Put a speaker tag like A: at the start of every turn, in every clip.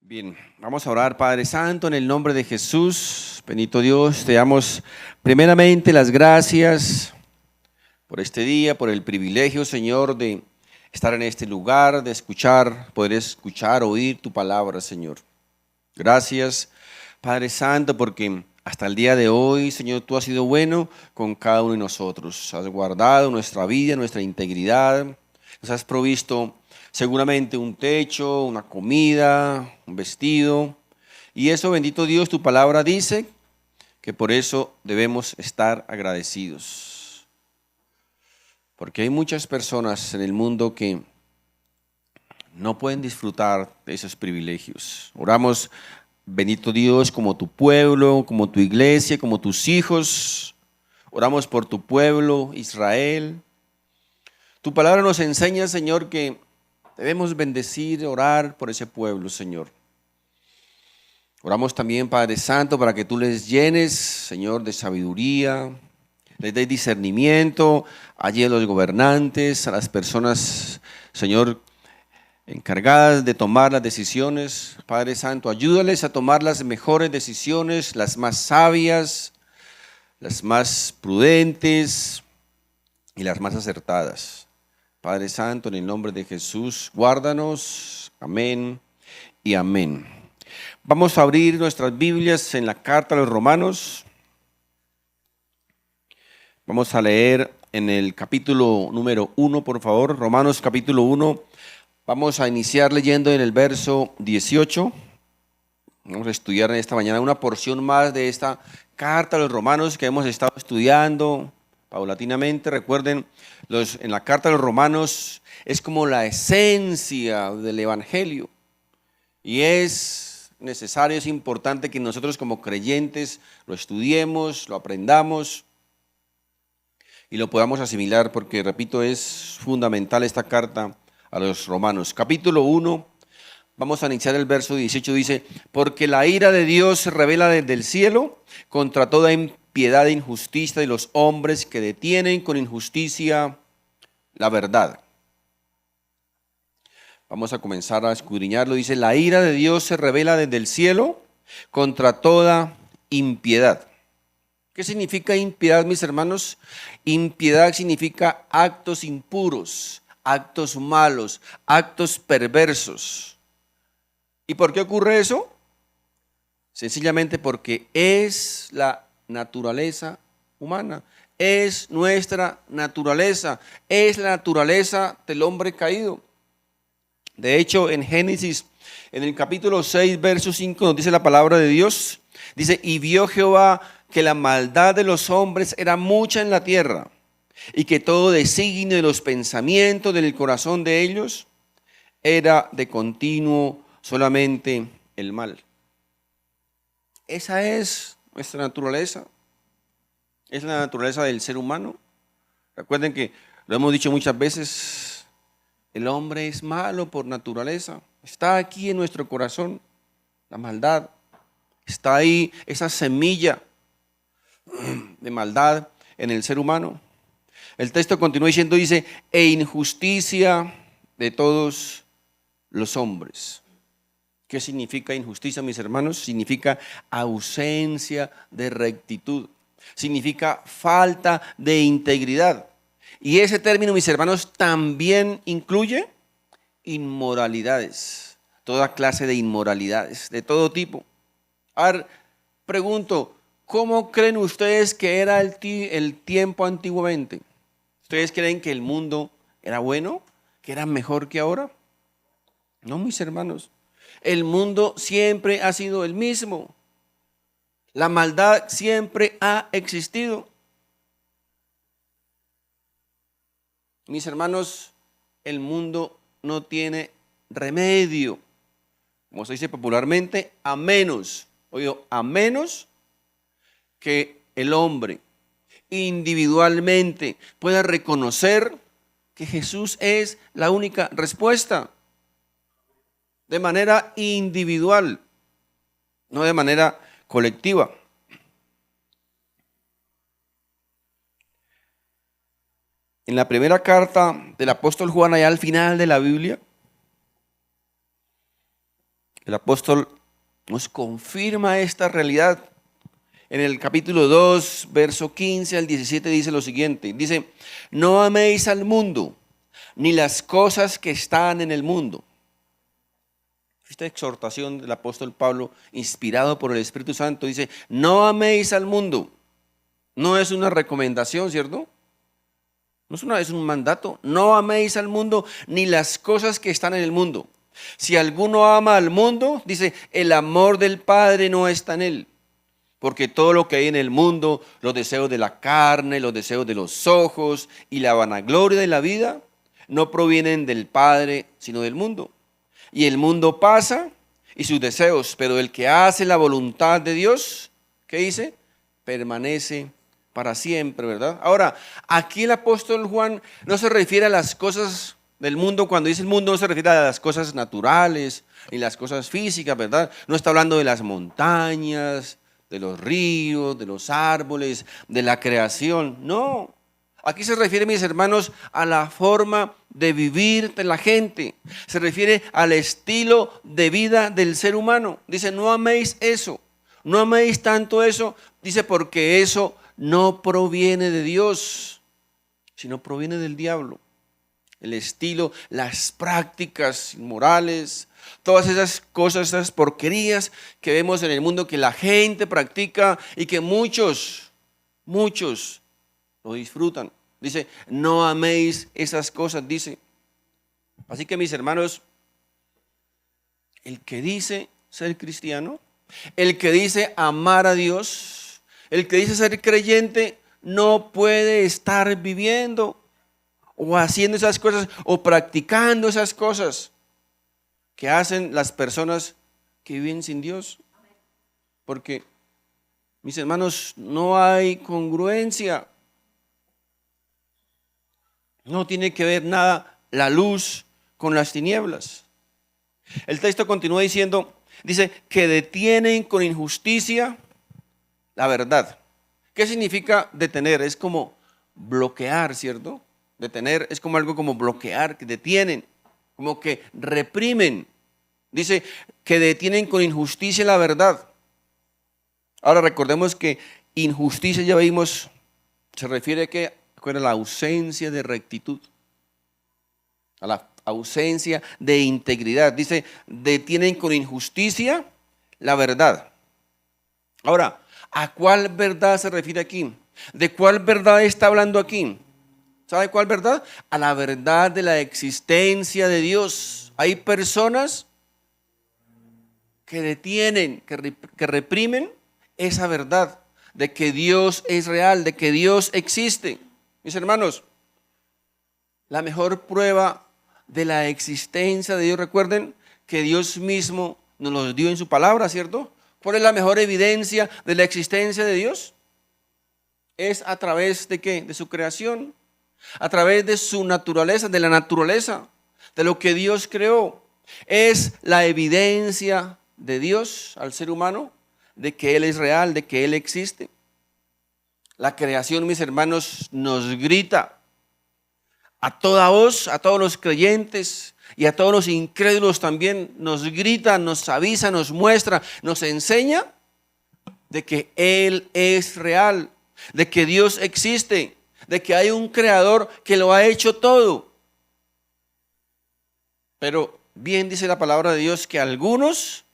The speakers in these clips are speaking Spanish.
A: Bien, vamos a orar. Padre Santo, en el nombre de Jesús, bendito Dios, te damos primeramente las gracias por este día, por el privilegio, Señor, de estar en este lugar, de escuchar, poder escuchar, oír tu palabra, Señor. Gracias, Padre Santo, porque hasta el día de hoy, Señor, tú has sido bueno con cada uno de nosotros. Has guardado nuestra vida, nuestra integridad, nos has provisto seguramente un techo, una comida, un vestido. Y eso, bendito Dios, tu palabra dice que por eso debemos estar agradecidos. Porque hay muchas personas en el mundo que no pueden disfrutar de esos privilegios. Oramos, bendito Dios, como tu pueblo, como tu iglesia, como tus hijos. Oramos por tu pueblo, Israel. Tu palabra nos enseña, Señor, que debemos bendecir, orar por ese pueblo, Señor. Oramos también, Padre Santo, para que tú les llenes, Señor, de sabiduría, les des discernimiento allí a los gobernantes, a las personas, Señor, encargadas de tomar las decisiones. Padre Santo, ayúdales a tomar las mejores decisiones, las más sabias, las más prudentes y las más acertadas. Padre Santo, en el nombre de Jesús, guárdanos. Amén y amén. Vamos a abrir nuestras Biblias en la carta a los Romanos. Vamos a leer en el capítulo número 1, por favor. Romanos capítulo 1. Vamos a iniciar leyendo en el verso 18. Vamos a estudiar en esta mañana una porción más de esta carta a los Romanos que hemos estado estudiando paulatinamente. Recuerden, en la carta a los Romanos es como la esencia del Evangelio. Y es necesario, es importante que nosotros como creyentes lo estudiemos, lo aprendamos y lo podamos asimilar, porque, repito, es fundamental esta carta a los Romanos. Capítulo 1, vamos a iniciar el verso 18, dice: porque la ira de Dios se revela desde el cielo contra toda impiedad e injusticia de los hombres que detienen con injusticia la verdad. Vamos a comenzar a escudriñarlo. Dice: la ira de Dios se revela desde el cielo contra toda impiedad. ¿Qué significa impiedad, mis hermanos? Impiedad significa actos impuros, actos malos, actos perversos. ¿Y por qué ocurre eso? Sencillamente porque es la naturaleza humana, es nuestra naturaleza, es la naturaleza del hombre caído. De hecho, en Génesis, en el capítulo 6, verso 5, nos dice la palabra de Dios. Dice: y vio Jehová que la maldad de los hombres era mucha en la tierra, y que todo designio de los pensamientos del corazón de ellos era de continuo solamente el mal. Esa es nuestra naturaleza, es la naturaleza del ser humano. Recuerden que lo hemos dicho muchas veces. El hombre es malo por naturaleza. Está aquí en nuestro corazón la maldad. Está ahí esa semilla de maldad en el ser humano. El texto continúa diciendo, dice: e injusticia de todos los hombres. ¿Qué significa injusticia, mis hermanos? Significa ausencia de rectitud. Significa falta de integridad. Y ese término, mis hermanos, también incluye inmoralidades, toda clase de inmoralidades, de todo tipo. Ahora, pregunto, ¿cómo creen ustedes que era el tiempo antiguamente? ¿Ustedes creen que el mundo era bueno, que era mejor que ahora? No, mis hermanos, el mundo siempre ha sido el mismo. La maldad siempre ha existido. Mis hermanos, el mundo no tiene remedio, como se dice popularmente, a menos que el hombre individualmente pueda reconocer que Jesús es la única respuesta, de manera individual, no de manera colectiva. En la primera carta del apóstol Juan, allá al final de la Biblia, El apóstol nos confirma esta realidad. En el capítulo 2, verso 15 al 17 dice lo siguiente. Dice, no améis al mundo, ni las cosas que están en el mundo. Esta exhortación del apóstol Pablo, inspirado por el Espíritu Santo, dice, no améis al mundo. No es una recomendación, ¿cierto? No es un mandato. No améis al mundo, ni las cosas que están en el mundo. Si alguno ama al mundo, dice, el amor del Padre no está en él. Porque todo lo que hay en el mundo, los deseos de la carne, los deseos de los ojos y la vanagloria de la vida, no provienen del Padre, sino del mundo. Y el mundo pasa y sus deseos, pero el que hace la voluntad de Dios, ¿qué dice? Permanece para siempre, ¿verdad? Ahora, aquí el apóstol Juan no se refiere a las cosas del mundo. Cuando dice el mundo no se refiere a las cosas naturales y las cosas físicas, ¿verdad? No está hablando de las montañas, de los ríos, de los árboles, de la creación. No, aquí se refiere, mis hermanos, a la forma de vivir de la gente. Se refiere al estilo de vida del ser humano. Dice, no améis eso, no améis tanto eso. Dice, porque eso no proviene de Dios, sino proviene del diablo. El estilo, las prácticas morales, todas esas cosas, esas porquerías que vemos en el mundo que la gente practica y que muchos lo disfrutan. Dice, no améis esas cosas, dice. Así que, mis hermanos, el que dice ser cristiano, el que dice amar a Dios, el que dice ser creyente, no puede estar viviendo o haciendo esas cosas o practicando esas cosas que hacen las personas que viven sin Dios. Porque, mis hermanos, no hay congruencia. No tiene que ver nada la luz con las tinieblas. El texto continúa diciendo, dice, que detienen con injusticia la verdad. ¿Qué significa detener? Es como bloquear, ¿cierto? Detener es como algo como bloquear, que detienen, como que reprimen. Dice que detienen con injusticia la verdad. Ahora recordemos que injusticia, ya vimos, se refiere a la ausencia de rectitud, a la ausencia de integridad. Dice, detienen con injusticia la verdad. Ahora, ¿a cuál verdad se refiere aquí? ¿De cuál verdad está hablando aquí? ¿Sabe cuál verdad? A la verdad de la existencia de Dios. Hay personas que detienen, que reprimen esa verdad de que Dios es real, de que Dios existe. Mis hermanos, la mejor prueba de la existencia de Dios, recuerden que Dios mismo nos lo dio en su palabra, ¿cierto? ¿Cuál es la mejor evidencia de la existencia de Dios? Es a través de ¿qué? De su creación, a través de su naturaleza, de la naturaleza, de lo que Dios creó. Es la evidencia de Dios al ser humano, de que Él es real, de que Él existe. La creación, mis hermanos, nos grita a toda voz, a todos los creyentes y a todos los incrédulos también, nos grita, nos avisa, nos muestra, nos enseña de que Él es real, de que Dios existe, de que hay un creador que lo ha hecho todo. Pero bien dice la palabra de Dios que algunos,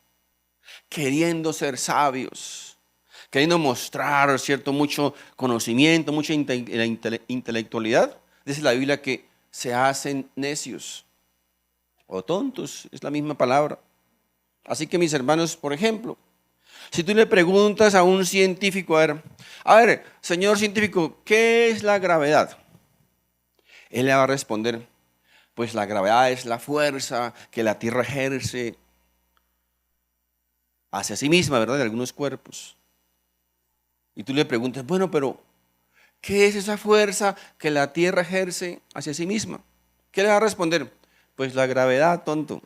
A: queriendo ser sabios, queriendo mostrar, ¿cierto?, mucho conocimiento, mucha intelectualidad, dice la Biblia que se hacen necios o tontos, es la misma palabra. Así que, mis hermanos, por ejemplo, si tú le preguntas a un científico, a ver, señor científico, ¿qué es la gravedad? Él le va a responder, pues la gravedad es la fuerza que la Tierra ejerce hacia sí misma, ¿verdad?, de algunos cuerpos. Y tú le preguntas, bueno, pero ¿qué es esa fuerza que la Tierra ejerce hacia sí misma? ¿Qué le va a responder? Pues la gravedad, tonto.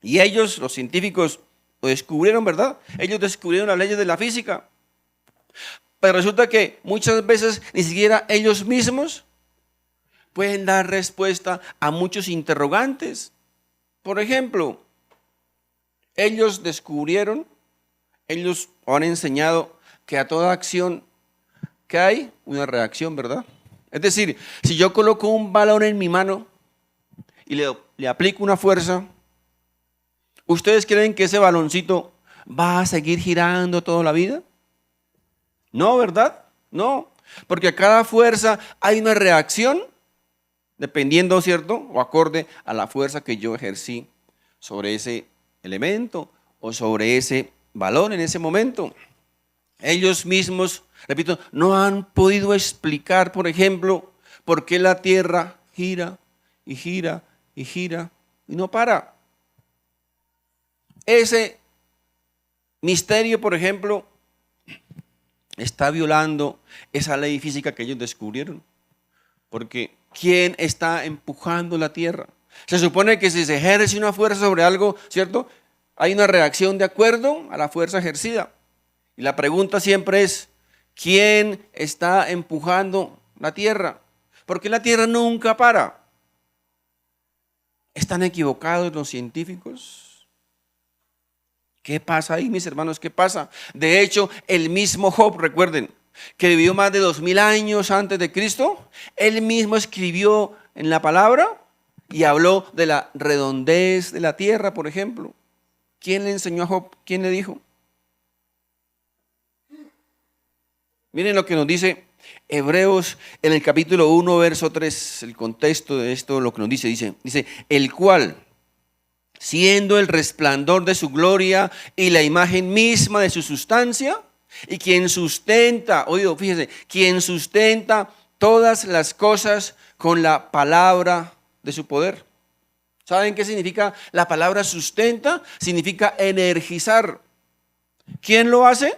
A: Y ellos, los científicos, lo descubrieron, ¿verdad? Ellos descubrieron las leyes de la física. Pero resulta que muchas veces ni siquiera ellos mismos pueden dar respuesta a muchos interrogantes. Por ejemplo, ellos descubrieron, ellos han enseñado que a toda acción que hay una reacción, ¿verdad? Es decir, si yo coloco un balón en mi mano y le aplico una fuerza, ¿ustedes creen que ese baloncito va a seguir girando toda la vida? No, ¿verdad? No, porque a cada fuerza hay una reacción, dependiendo, ¿cierto? O acorde a la fuerza que yo ejercí sobre ese elemento o sobre ese balón en ese momento. Ellos mismos, repito, no han podido explicar, por ejemplo, por qué la Tierra gira y gira y gira y no para. Ese misterio, por ejemplo, está violando esa ley física que ellos descubrieron. Porque ¿quién está empujando la Tierra? Se supone que si se ejerce una fuerza sobre algo, ¿cierto? Hay una reacción de acuerdo a la fuerza ejercida. Y la pregunta siempre es, ¿quién está empujando la Tierra? Porque la Tierra nunca para. ¿Están equivocados los científicos? ¿Qué pasa ahí, mis hermanos? ¿Qué pasa? De hecho, el mismo Job, recuerden, que vivió más de 2000 años antes de Cristo, él mismo escribió en la palabra y habló de la redondez de la tierra, por ejemplo. ¿Quién le enseñó a Job? ¿Quién le dijo? Miren lo que nos dice Hebreos en el capítulo 1, verso 3, el contexto de esto, lo que nos dice, el cual, siendo el resplandor de su gloria y la imagen misma de su sustancia, y quien sustenta, oído, fíjese, quien sustenta todas las cosas con la palabra de su poder. ¿Saben qué significa la palabra sustenta? Significa energizar. ¿Quién lo hace?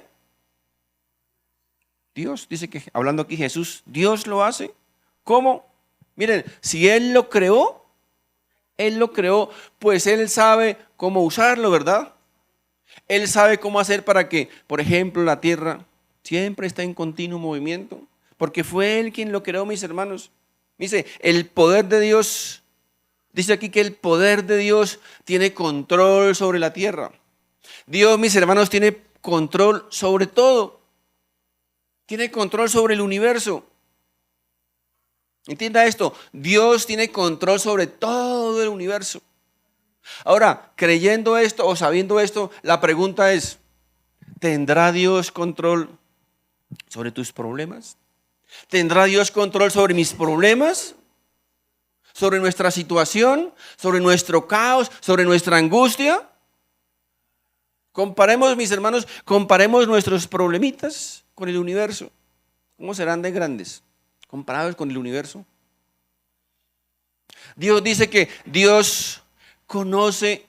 A: Dios, dice que, hablando aquí Jesús, Dios lo hace. ¿Cómo? Miren, si Él lo creó, pues Él sabe cómo usarlo, ¿verdad? Él sabe cómo hacer para que, por ejemplo, la tierra siempre esté en continuo movimiento, porque fue Él quien lo creó, mis hermanos. Dice, el poder de Dios, dice aquí que el poder de Dios tiene control sobre la tierra. Dios, mis hermanos, tiene control sobre todo. Tiene control sobre el universo. Entienda esto, Dios tiene control sobre todo el universo. Ahora, creyendo esto o sabiendo esto, la pregunta es, ¿tendrá Dios control sobre tus problemas? ¿Tendrá Dios control sobre mis problemas? ¿Sobre nuestra situación? ¿Sobre nuestro caos? ¿Sobre nuestra angustia? Comparemos, mis hermanos, comparemos nuestros problemitas con el universo. ¿Cómo serán de grandes comparados con el universo? Dios dice que Dios conoce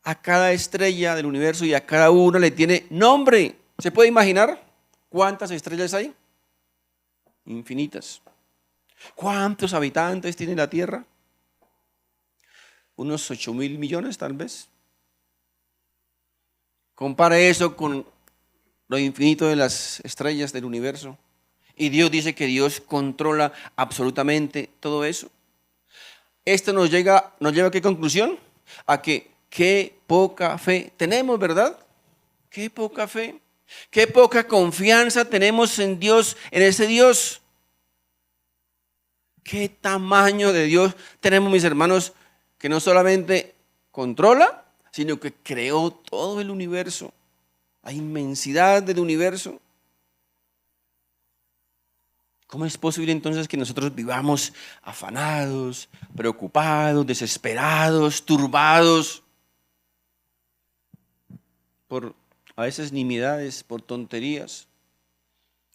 A: a cada estrella del universo y a cada una le tiene nombre. ¿Se puede imaginar cuántas estrellas hay? Infinitas. ¿Cuántos habitantes tiene la Tierra? Unos 8.000 millones tal vez. Compare eso con lo infinito de las estrellas del universo. Y Dios dice que Dios controla absolutamente todo eso. Esto nos lleva ¿a qué conclusión? A que qué poca fe tenemos, ¿verdad? Qué poca fe. Qué poca confianza tenemos en Dios, en ese Dios. Qué tamaño de Dios tenemos, mis hermanos, que no solamente controla, sino que creó todo el universo. La inmensidad del universo. ¿Cómo es posible entonces que nosotros vivamos afanados, preocupados, desesperados, turbados por a veces nimiedades, por tonterías,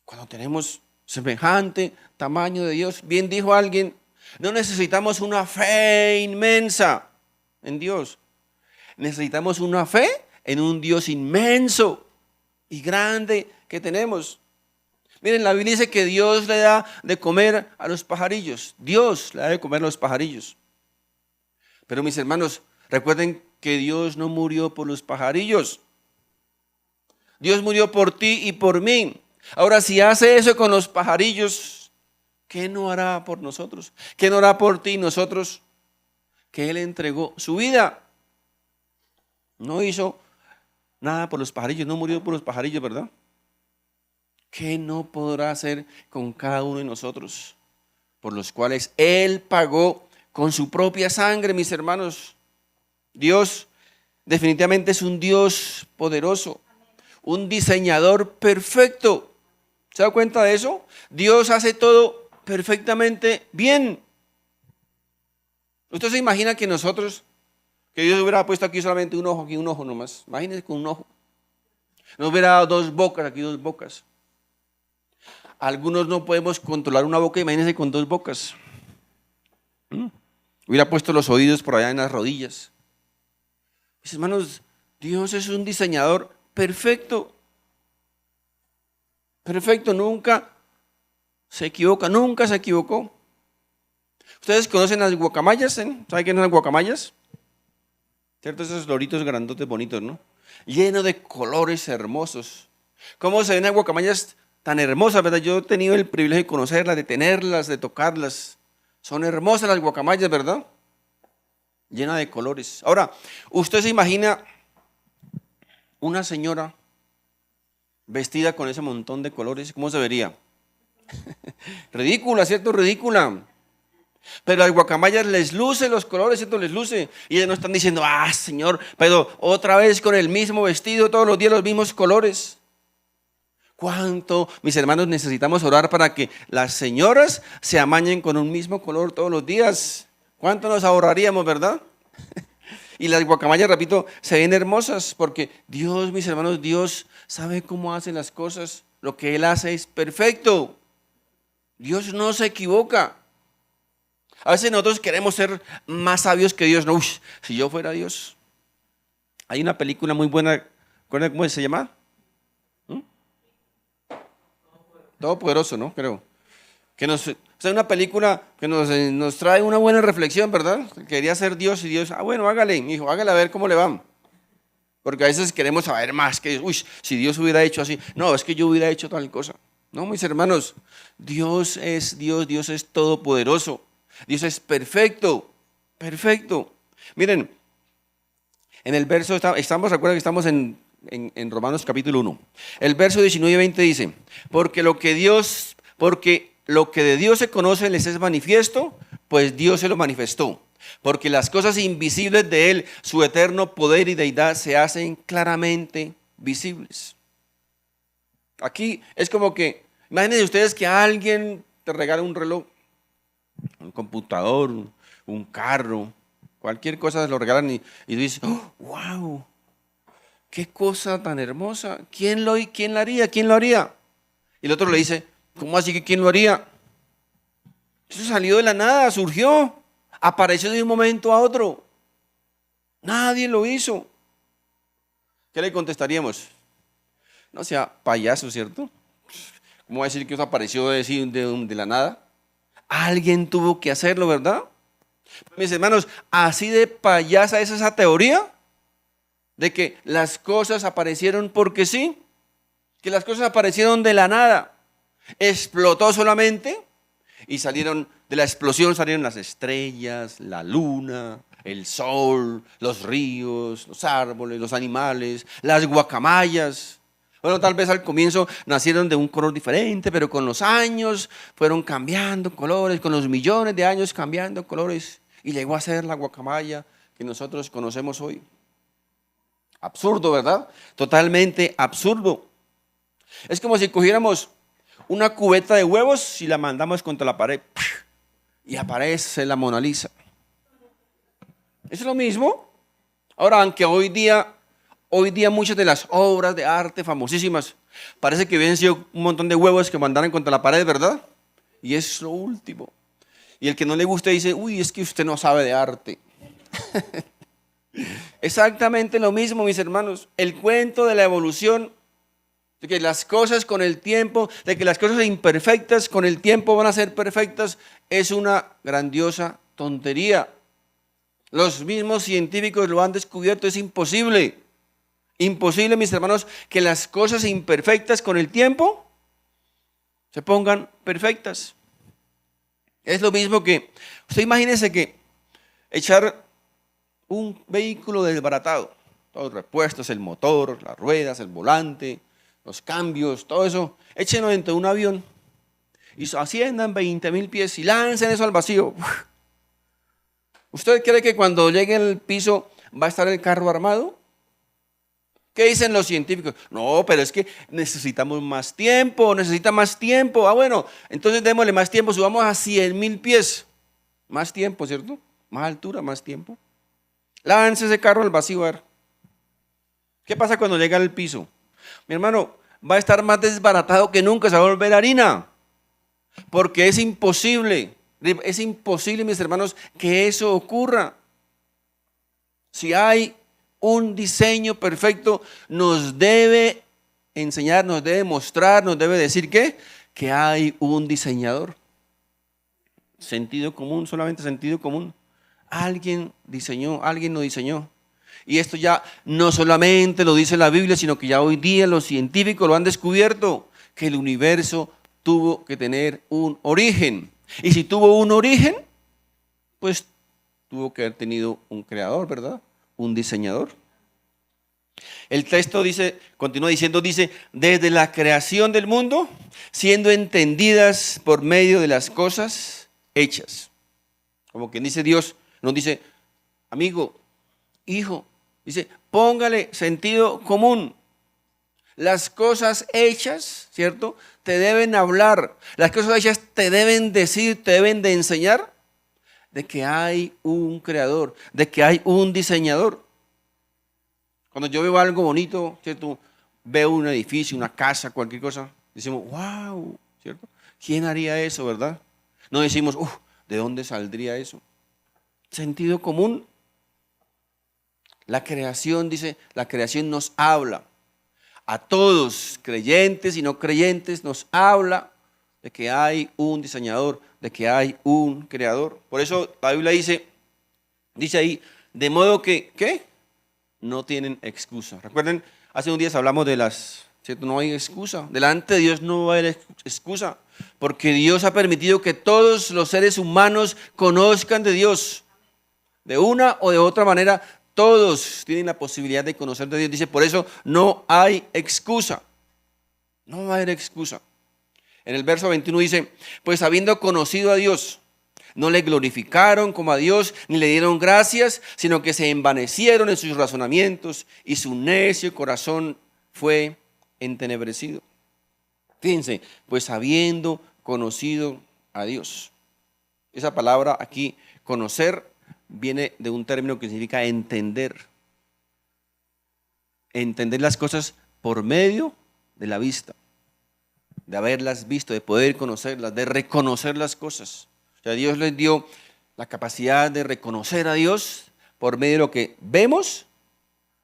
A: cuando tenemos semejante tamaño de Dios? Bien dijo alguien, no necesitamos una fe inmensa en Dios, necesitamos una fe en un Dios inmenso y grande que tenemos. Miren, la Biblia dice que Dios le da de comer a los pajarillos. Dios le da de comer a los pajarillos. Pero mis hermanos, recuerden que Dios no murió por los pajarillos. Dios murió por ti y por mí. Ahora, si hace eso con los pajarillos, ¿qué no hará por nosotros? ¿Qué no hará por ti y nosotros? Que Él entregó su vida. No hizo nada por los pajarillos, no murió por los pajarillos, ¿verdad? ¿Qué no podrá hacer con cada uno de nosotros? Por los cuales Él pagó con su propia sangre, mis hermanos. Dios definitivamente es un Dios poderoso, un diseñador perfecto. ¿Se da cuenta de eso? Dios hace todo perfectamente bien. ¿Usted se imagina que nosotros, que Dios hubiera puesto aquí solamente un ojo, aquí un ojo nomás? Imagínense con un ojo. Nos hubiera dado dos bocas, aquí dos bocas. Algunos no podemos controlar una boca, imagínense con dos bocas. Hubiera puesto los oídos por allá en las rodillas. Mis hermanos, Dios es un diseñador perfecto. Perfecto, nunca se equivoca, nunca se equivocó. ¿Ustedes conocen las guacamayas? ¿Saben qué son las guacamayas? ¿Cierto? Esos loritos grandotes bonitos, ¿no? Llenos de colores hermosos. ¿Cómo se ven las guacamayas tan hermosas, verdad? Yo he tenido el privilegio de conocerlas, de tenerlas, de tocarlas. Son hermosas las guacamayas, ¿verdad? Llenas de colores. Ahora, ¿usted se imagina una señora vestida con ese montón de colores? ¿Cómo se vería? Ridícula, ¿cierto? Ridícula. Pero a las guacamayas les luce los colores, ¿cierto? Les luce. Y ellos no están diciendo, Señor, pero otra vez con el mismo vestido, todos los días los mismos colores. ¿Cuánto, mis hermanos, necesitamos orar para que las señoras se amañen con un mismo color todos los días? ¿Cuánto nos ahorraríamos, verdad? Y las guacamayas, repito, se ven hermosas porque Dios, mis hermanos, Dios sabe cómo hace las cosas. Lo que Él hace es perfecto. Dios no se equivoca. A veces nosotros queremos ser más sabios que Dios. No, si yo fuera Dios. Hay una película muy buena, ¿cómo se llama? Todopoderoso, ¿no? Creo. Una película que nos trae una buena reflexión, ¿verdad? Quería ser Dios y Dios, bueno, hágale, hijo, hágale a ver cómo le va. Porque a veces queremos saber más que, si Dios hubiera hecho así. No, es que yo hubiera hecho tal cosa. No, mis hermanos, Dios es Dios, Dios es todopoderoso. Dios es perfecto, perfecto. Miren, en el verso, recuerden que estamos en Romanos capítulo 1. El verso 19 y 20 dice, porque lo que de Dios se conoce les es manifiesto, pues Dios se lo manifestó. Porque las cosas invisibles de Él, su eterno poder y deidad, se hacen claramente visibles. Aquí es como que, imagínense ustedes que alguien te regala un reloj, un computador, un carro, cualquier cosa lo regalan y tú dices, wow, qué cosa tan hermosa, ¿quién la haría? ¿Quién lo haría? Y el otro le dice, ¿cómo así que quién lo haría? Eso salió de la nada, surgió, apareció de un momento a otro. Nadie lo hizo. ¿Qué le contestaríamos? No sea payaso, ¿cierto? ¿Cómo va a decir que eso apareció de la nada? Alguien tuvo que hacerlo, ¿verdad? Mis hermanos, así de payasa es esa teoría de que las cosas aparecieron porque sí, que las cosas aparecieron de la nada. Explotó solamente y salieron de la explosión, salieron las estrellas, la luna, el sol, los ríos, los árboles, los animales, las guacamayas. Bueno, tal vez al comienzo nacieron de un color diferente, pero con los años fueron cambiando colores, con los millones de años cambiando colores, y llegó a ser la guacamaya que nosotros conocemos hoy. Absurdo, ¿verdad? Totalmente absurdo. Es como si cogiéramos una cubeta de huevos y la mandamos contra la pared y aparece la Mona Lisa. ¿Es lo mismo? Ahora, aunque hoy día muchas de las obras de arte famosísimas parece que habían sido un montón de huevos que mandaron contra la pared, ¿verdad? Y es lo último. Y el que no le gusta dice, es que usted no sabe de arte. Exactamente lo mismo, mis hermanos. El cuento de la evolución, de que las cosas con el tiempo, de que las cosas imperfectas con el tiempo van a ser perfectas, es una grandiosa tontería. Los mismos científicos lo han descubierto, es imposible. Imposible, mis hermanos, que las cosas imperfectas con el tiempo se pongan perfectas. Es lo mismo que, usted imagínese que echar un vehículo desbaratado, todos repuestos, el motor, las ruedas, el volante, los cambios, todo eso, échenlo dentro de un avión y asciendan 20.000 pies y lancen eso al vacío. ¿Usted cree que cuando llegue al piso va a estar el carro armado? ¿Qué dicen los científicos? No, pero es que necesitamos más tiempo, necesita más tiempo. Ah, bueno, entonces démosle más tiempo, subamos a 100.000 pies. Más tiempo, ¿cierto? Más altura, más tiempo. Lance ese carro al vacío, a ver. ¿Qué pasa cuando llega al piso? Mi hermano, va a estar más desbaratado que nunca, se va a volver harina. Porque es imposible, mis hermanos, que eso ocurra. Si hay un diseño perfecto, nos debe enseñar, nos debe mostrar, nos debe decir ¿qué? Que hay un diseñador. Sentido común, solamente sentido común. Alguien diseñó, alguien lo diseñó. Y esto ya no solamente lo dice la Biblia, sino que ya hoy día los científicos lo han descubierto, que el universo tuvo que tener un origen. Y si tuvo un origen, pues tuvo que haber tenido un creador, ¿verdad? Un diseñador. El texto dice, continúa diciendo, dice, desde la creación del mundo, siendo entendidas por medio de las cosas hechas. Como quien dice Dios, nos dice, amigo, hijo, dice, póngale sentido común. Las cosas hechas, ¿cierto? Te deben hablar. Las cosas hechas te deben decir, te deben de enseñar de que hay un creador, de que hay un diseñador. Cuando yo veo algo bonito, ¿cierto? Veo un edificio, una casa, cualquier cosa, decimos, wow, ¿cierto? ¿Quién haría eso, verdad? No decimos, ¿de dónde saldría eso? Sentido común. La creación, dice, la creación nos habla. A todos, creyentes y no creyentes, nos habla de que hay un diseñador, de que hay un creador. Por eso la Biblia dice ahí, de modo que, ¿qué? No tienen excusa. Recuerden, hace un día hablamos de ¿cierto? No hay excusa. Delante de Dios no va a haber excusa, porque Dios ha permitido que todos los seres humanos conozcan de Dios. De una o de otra manera, todos tienen la posibilidad de conocer de Dios. Dice, por eso no hay excusa. No va a haber excusa. En el verso 21 dice, pues habiendo conocido a Dios, no le glorificaron como a Dios, ni le dieron gracias, sino que se envanecieron en sus razonamientos y su necio corazón fue entenebrecido. Fíjense, pues habiendo conocido a Dios. Esa palabra aquí, conocer, viene de un término que significa entender. Entender las cosas por medio de la vista, de haberlas visto, de poder conocerlas, de reconocer las cosas. O sea, Dios les dio la capacidad de reconocer a Dios por medio de lo que vemos,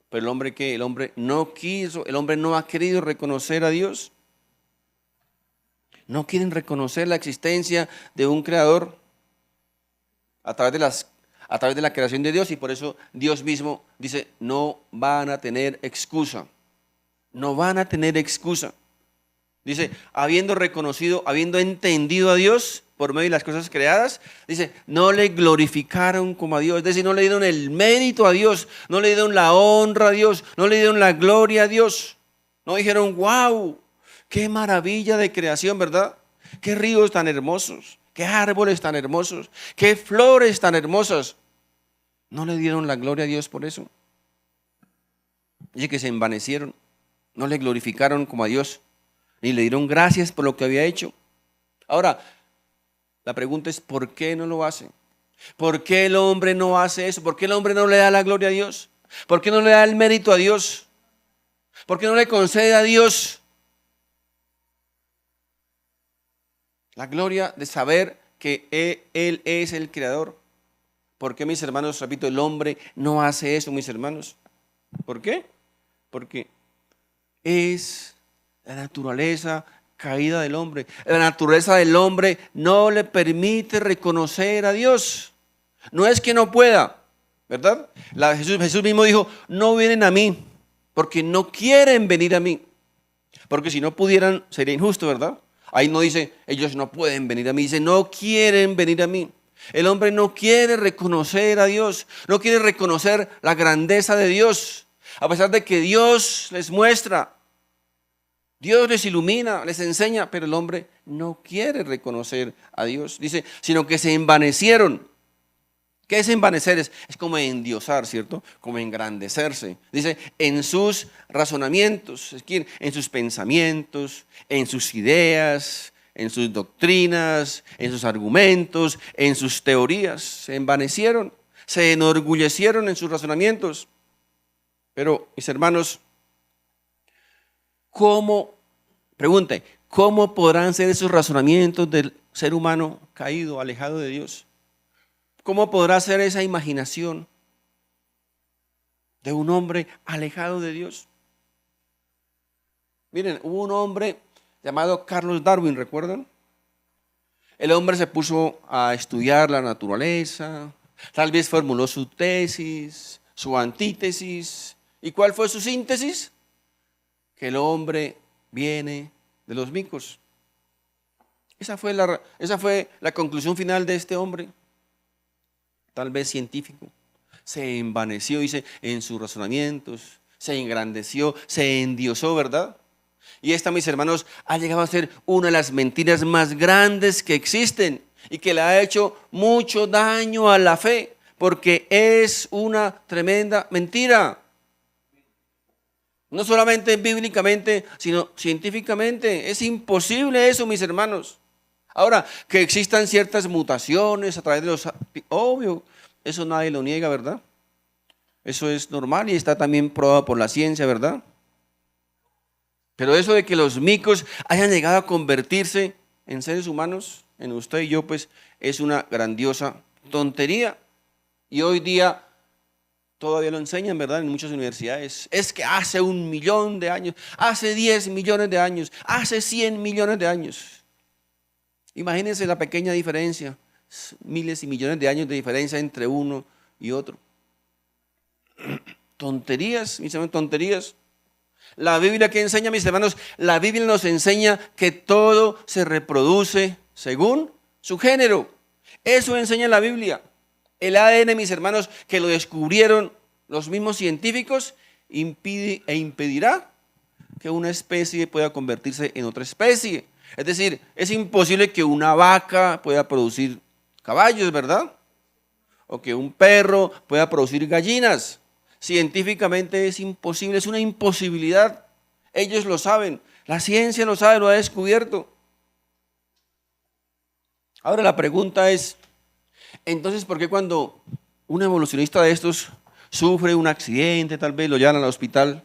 A: pero el hombre no quiso, el hombre no ha querido reconocer a Dios. No quieren reconocer la existencia de un creador a través de la creación de Dios, y por eso Dios mismo dice, no van a tener excusa. No van a tener excusa. Dice, habiendo reconocido, habiendo entendido a Dios por medio de las cosas creadas, dice, no le glorificaron como a Dios. Es decir, no le dieron el mérito a Dios, no le dieron la honra a Dios, no le dieron la gloria a Dios. No dijeron, wow, qué maravilla de creación, ¿verdad? Qué ríos tan hermosos, qué árboles tan hermosos, qué flores tan hermosas. No le dieron la gloria a Dios por eso. Dice que se envanecieron, no le glorificaron como a Dios, ni le dieron gracias por lo que había hecho. Ahora, la pregunta es, ¿por qué no lo hace? ¿Por qué el hombre no hace eso? ¿Por qué el hombre no le da la gloria a Dios? ¿Por qué no le da el mérito a Dios? ¿Por qué no le concede a Dios la gloria de saber que Él es el creador? ¿Por qué, mis hermanos, repito, el hombre no hace eso, mis hermanos? ¿Por qué? Porque es la naturaleza caída del hombre. La naturaleza del hombre no le permite reconocer a Dios. No es que no pueda, ¿verdad? Jesús mismo dijo, no vienen a mí porque no quieren venir a mí. Porque si no pudieran, sería injusto, ¿verdad? Ahí no dice, ellos no pueden venir a mí, dice, no quieren venir a mí. El hombre no quiere reconocer a Dios, no quiere reconocer la grandeza de Dios. A pesar de que Dios les muestra, Dios les ilumina, les enseña, pero el hombre no quiere reconocer a Dios. Dice, sino que se envanecieron. ¿Qué es envanecer? Es como endiosar, ¿cierto? Como engrandecerse. Dice, en sus razonamientos, es decir, en sus pensamientos, en sus ideas, en sus doctrinas, en sus argumentos, en sus teorías. Se envanecieron, se enorgullecieron en sus razonamientos. Pero, mis hermanos, pregunte, ¿cómo podrán ser esos razonamientos del ser humano caído, alejado de Dios? ¿Cómo podrá ser esa imaginación de un hombre alejado de Dios? Miren, hubo un hombre llamado Carlos Darwin, ¿recuerdan? El hombre se puso a estudiar la naturaleza, tal vez formuló su tesis, su antítesis. ¿Y cuál fue su síntesis? Que el hombre viene de los micos. Esa fue la conclusión final de este hombre, tal vez científico. Se envaneció, dice, en sus razonamientos, se engrandeció, se endiosó, ¿verdad? Y esta, mis hermanos, ha llegado a ser una de las mentiras más grandes que existen y que le ha hecho mucho daño a la fe, porque es una tremenda mentira. No solamente bíblicamente, sino científicamente. Es imposible eso, mis hermanos. Ahora, que existan ciertas mutaciones a través de los... Obvio, eso nadie lo niega, ¿verdad? Eso es normal y está también probado por la ciencia, ¿verdad? Pero eso de que los micos hayan llegado a convertirse en seres humanos, en usted y yo, pues es una grandiosa tontería. Y hoy día todavía lo enseñan, ¿verdad? En muchas universidades. Es que hace 1 millón de años, hace 10 millones de años, hace 100 millones de años. Imagínense la pequeña diferencia, miles y millones de años de diferencia entre uno y otro. Tonterías, mis hermanos, tonterías. La Biblia que enseña, mis hermanos, la Biblia nos enseña que todo se reproduce según su género. Eso enseña la Biblia. El ADN, mis hermanos, que lo descubrieron los mismos científicos, impide e impedirá que una especie pueda convertirse en otra especie. Es decir, es imposible que una vaca pueda producir caballos, ¿verdad? O que un perro pueda producir gallinas. Científicamente es imposible, es una imposibilidad. Ellos lo saben, la ciencia lo sabe, lo ha descubierto. Ahora la pregunta es, entonces, ¿por qué cuando un evolucionista de estos sufre un accidente, tal vez lo llevan al hospital,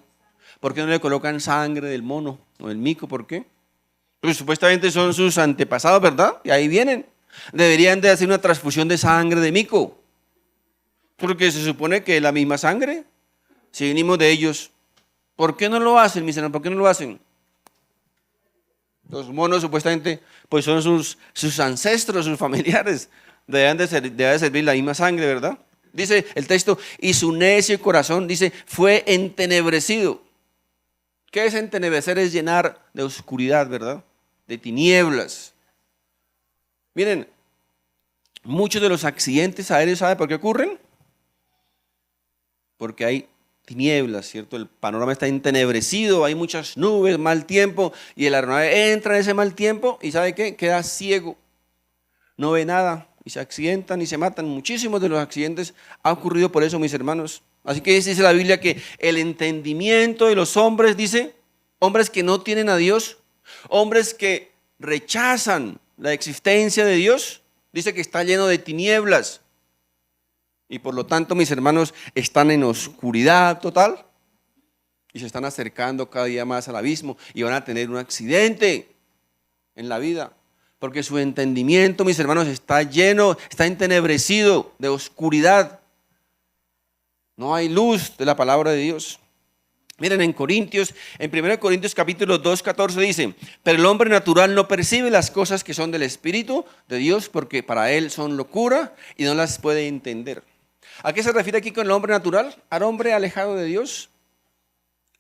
A: por qué no le colocan sangre del mono o del mico? ¿Por qué? Pues supuestamente son sus antepasados, ¿verdad? Y ahí vienen. Deberían de hacer una transfusión de sangre de mico, porque se supone que es la misma sangre, si venimos de ellos. ¿Por qué no lo hacen, mis hermanos? ¿Por qué no lo hacen? Los monos supuestamente pues son sus ancestros, sus familiares. Debe de servir la misma sangre, ¿verdad? Dice el texto, y su necio corazón, dice, fue entenebrecido. ¿Qué es entenebrecer? Es llenar de oscuridad, ¿verdad? De tinieblas. Miren, muchos de los accidentes aéreos, ¿sabe por qué ocurren? Porque hay tinieblas, ¿cierto? El panorama está entenebrecido, hay muchas nubes, mal tiempo, y el aeronave entra en ese mal tiempo y ¿sabe qué? Queda ciego, no ve nada y se accidentan y se matan. Muchísimos de los accidentes han ocurrido por eso, mis hermanos. Así que dice la Biblia que el entendimiento de los hombres, dice, hombres que no tienen a Dios, hombres que rechazan la existencia de Dios, dice que está lleno de tinieblas. Y por lo tanto, mis hermanos, están en oscuridad total y se están acercando cada día más al abismo y van a tener un accidente en la vida. Porque su entendimiento, mis hermanos, está lleno, está entenebrecido de oscuridad. No hay luz de la palabra de Dios. Miren, en 1 Corintios capítulo 2, 14 dice, pero el hombre natural no percibe las cosas que son del Espíritu de Dios porque para él son locura y no las puede entender. ¿A qué se refiere aquí con el hombre natural? Al hombre alejado de Dios,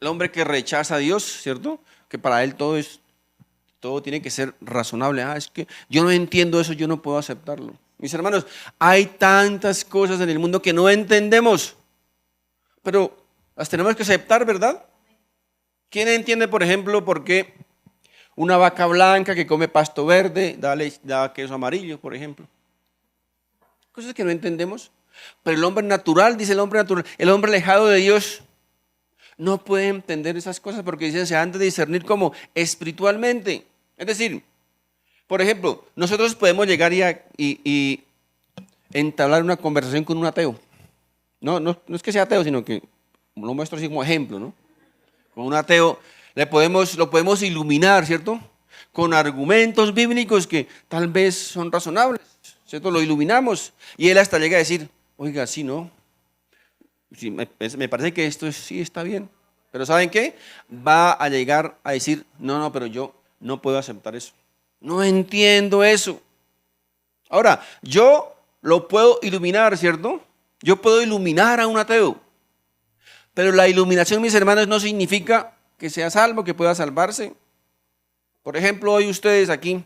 A: el hombre que rechaza a Dios, ¿cierto? Que para él todo tiene que ser razonable. Es que yo no entiendo eso, yo no puedo aceptarlo. Mis hermanos, hay tantas cosas en el mundo que no entendemos, pero Las tenemos que aceptar, ¿verdad? ¿Quién entiende, por ejemplo, por qué una vaca blanca que come pasto verde da queso amarillo, por ejemplo? Cosas que no entendemos. Pero el hombre natural, dice el hombre natural, el hombre alejado de Dios, no puede entender esas cosas porque dicen se han de discernir como espiritualmente. Es decir, por ejemplo, nosotros podemos llegar y entablar una conversación con un ateo. No es que sea ateo, sino que lo muestro así como ejemplo, ¿no? Con un ateo lo podemos iluminar, ¿cierto? Con argumentos bíblicos que tal vez son razonables, ¿cierto? Lo iluminamos y él hasta llega a decir, oiga, sí, ¿no? Sí, me parece que esto sí está bien. Pero ¿saben qué? Va a llegar a decir, no, pero yo no puedo aceptar eso. No entiendo eso. Ahora, yo lo puedo iluminar, ¿cierto? Yo puedo iluminar a un ateo. Pero la iluminación, mis hermanos, no significa que sea salvo, que pueda salvarse. Por ejemplo, hoy ustedes aquí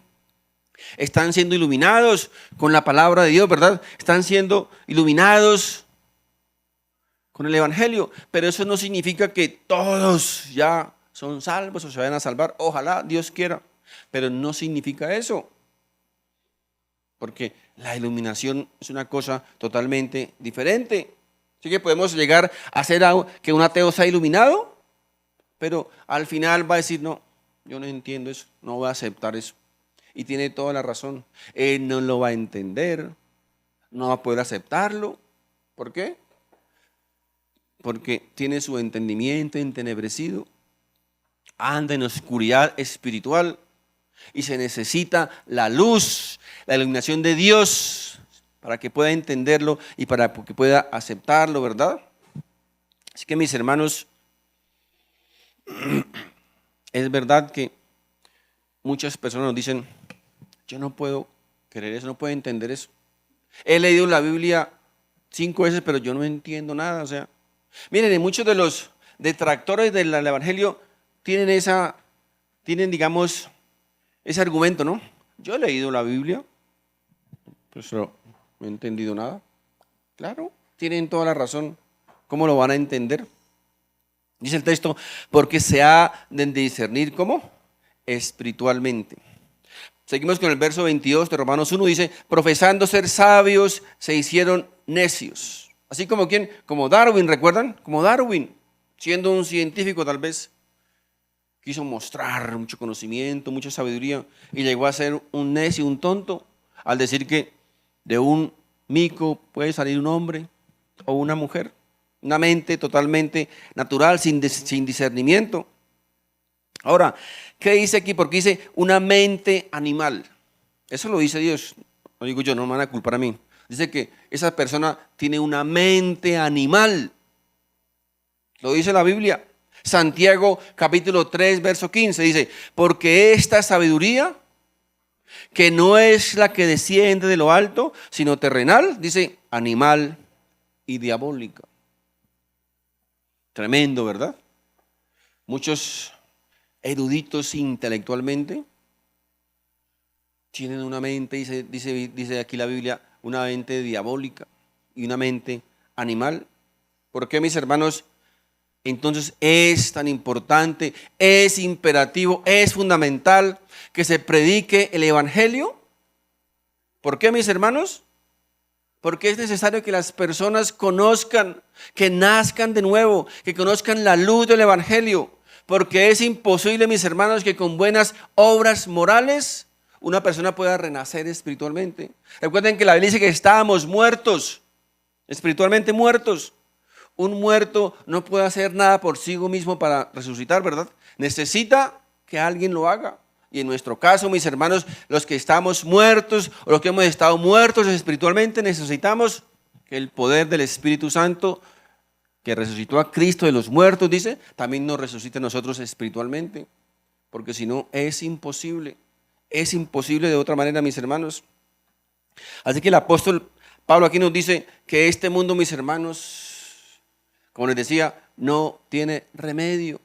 A: están siendo iluminados con la palabra de Dios, ¿verdad? Están siendo iluminados con el Evangelio, pero eso no significa que todos ya son salvos o se vayan a salvar. Ojalá Dios quiera, pero no significa eso. Porque la iluminación es una cosa totalmente diferente. Así que podemos llegar a hacer que un ateo sea iluminado, pero al final va a decir, no, yo no entiendo eso, no voy a aceptar eso. Y tiene toda la razón. Él no lo va a entender, no va a poder aceptarlo. ¿Por qué? Porque tiene su entendimiento entenebrecido, anda en oscuridad espiritual y se necesita la luz, la iluminación de Dios para que pueda entenderlo y para que pueda aceptarlo, ¿verdad? Así que mis hermanos, es verdad que muchas personas nos dicen, yo no puedo creer eso, no puedo entender eso. He leído la Biblia 5 veces, pero yo no entiendo nada, o sea. Miren, muchos de los detractores del Evangelio tienen, digamos, ese argumento, ¿no? Yo he leído la Biblia, pero no he entendido nada. Claro, tienen toda la razón. ¿Cómo lo van a entender? Dice el texto, porque se ha de discernir, ¿cómo? Espiritualmente. Seguimos con el verso 22 de Romanos 1, dice, profesando ser sabios, se hicieron necios. Así como ¿quién? Como Darwin, ¿recuerdan? Como Darwin, siendo un científico tal vez, quiso mostrar mucho conocimiento, mucha sabiduría, y llegó a ser un necio, un tonto, al decir que de un mico puede salir un hombre o una mujer, una mente totalmente natural, sin discernimiento. Ahora, ¿qué dice aquí? Porque dice una mente animal. Eso lo dice Dios, lo digo yo, no me van a culpar a mí. Dice que esa persona tiene una mente animal. Lo dice la Biblia. Santiago capítulo 3, verso 15 dice, porque esta sabiduría, que no es la que desciende de lo alto, sino terrenal, dice, animal y diabólica. Tremendo, ¿verdad? Muchos eruditos intelectualmente tienen una mente, dice aquí la Biblia, una mente diabólica y una mente animal. ¿Por qué, mis hermanos? Entonces es tan importante, es imperativo, es fundamental que se predique el Evangelio. ¿Por qué, mis hermanos? Porque es necesario que las personas conozcan, que nazcan de nuevo, que conozcan la luz del Evangelio. Porque es imposible, mis hermanos, que con buenas obras morales una persona pueda renacer espiritualmente. Recuerden que la Biblia dice que estábamos muertos, espiritualmente muertos. Un muerto no puede hacer nada por sí mismo para resucitar, ¿verdad? Necesita que alguien lo haga. Y en nuestro caso, mis hermanos, los que estamos muertos o los que hemos estado muertos espiritualmente, necesitamos que el poder del Espíritu Santo, que resucitó a Cristo de los muertos, dice, también nos resucite a nosotros espiritualmente. Porque si no, es imposible de otra manera, mis hermanos. Así que el apóstol Pablo aquí nos dice que este mundo, mis hermanos, como les decía, no tiene remedio.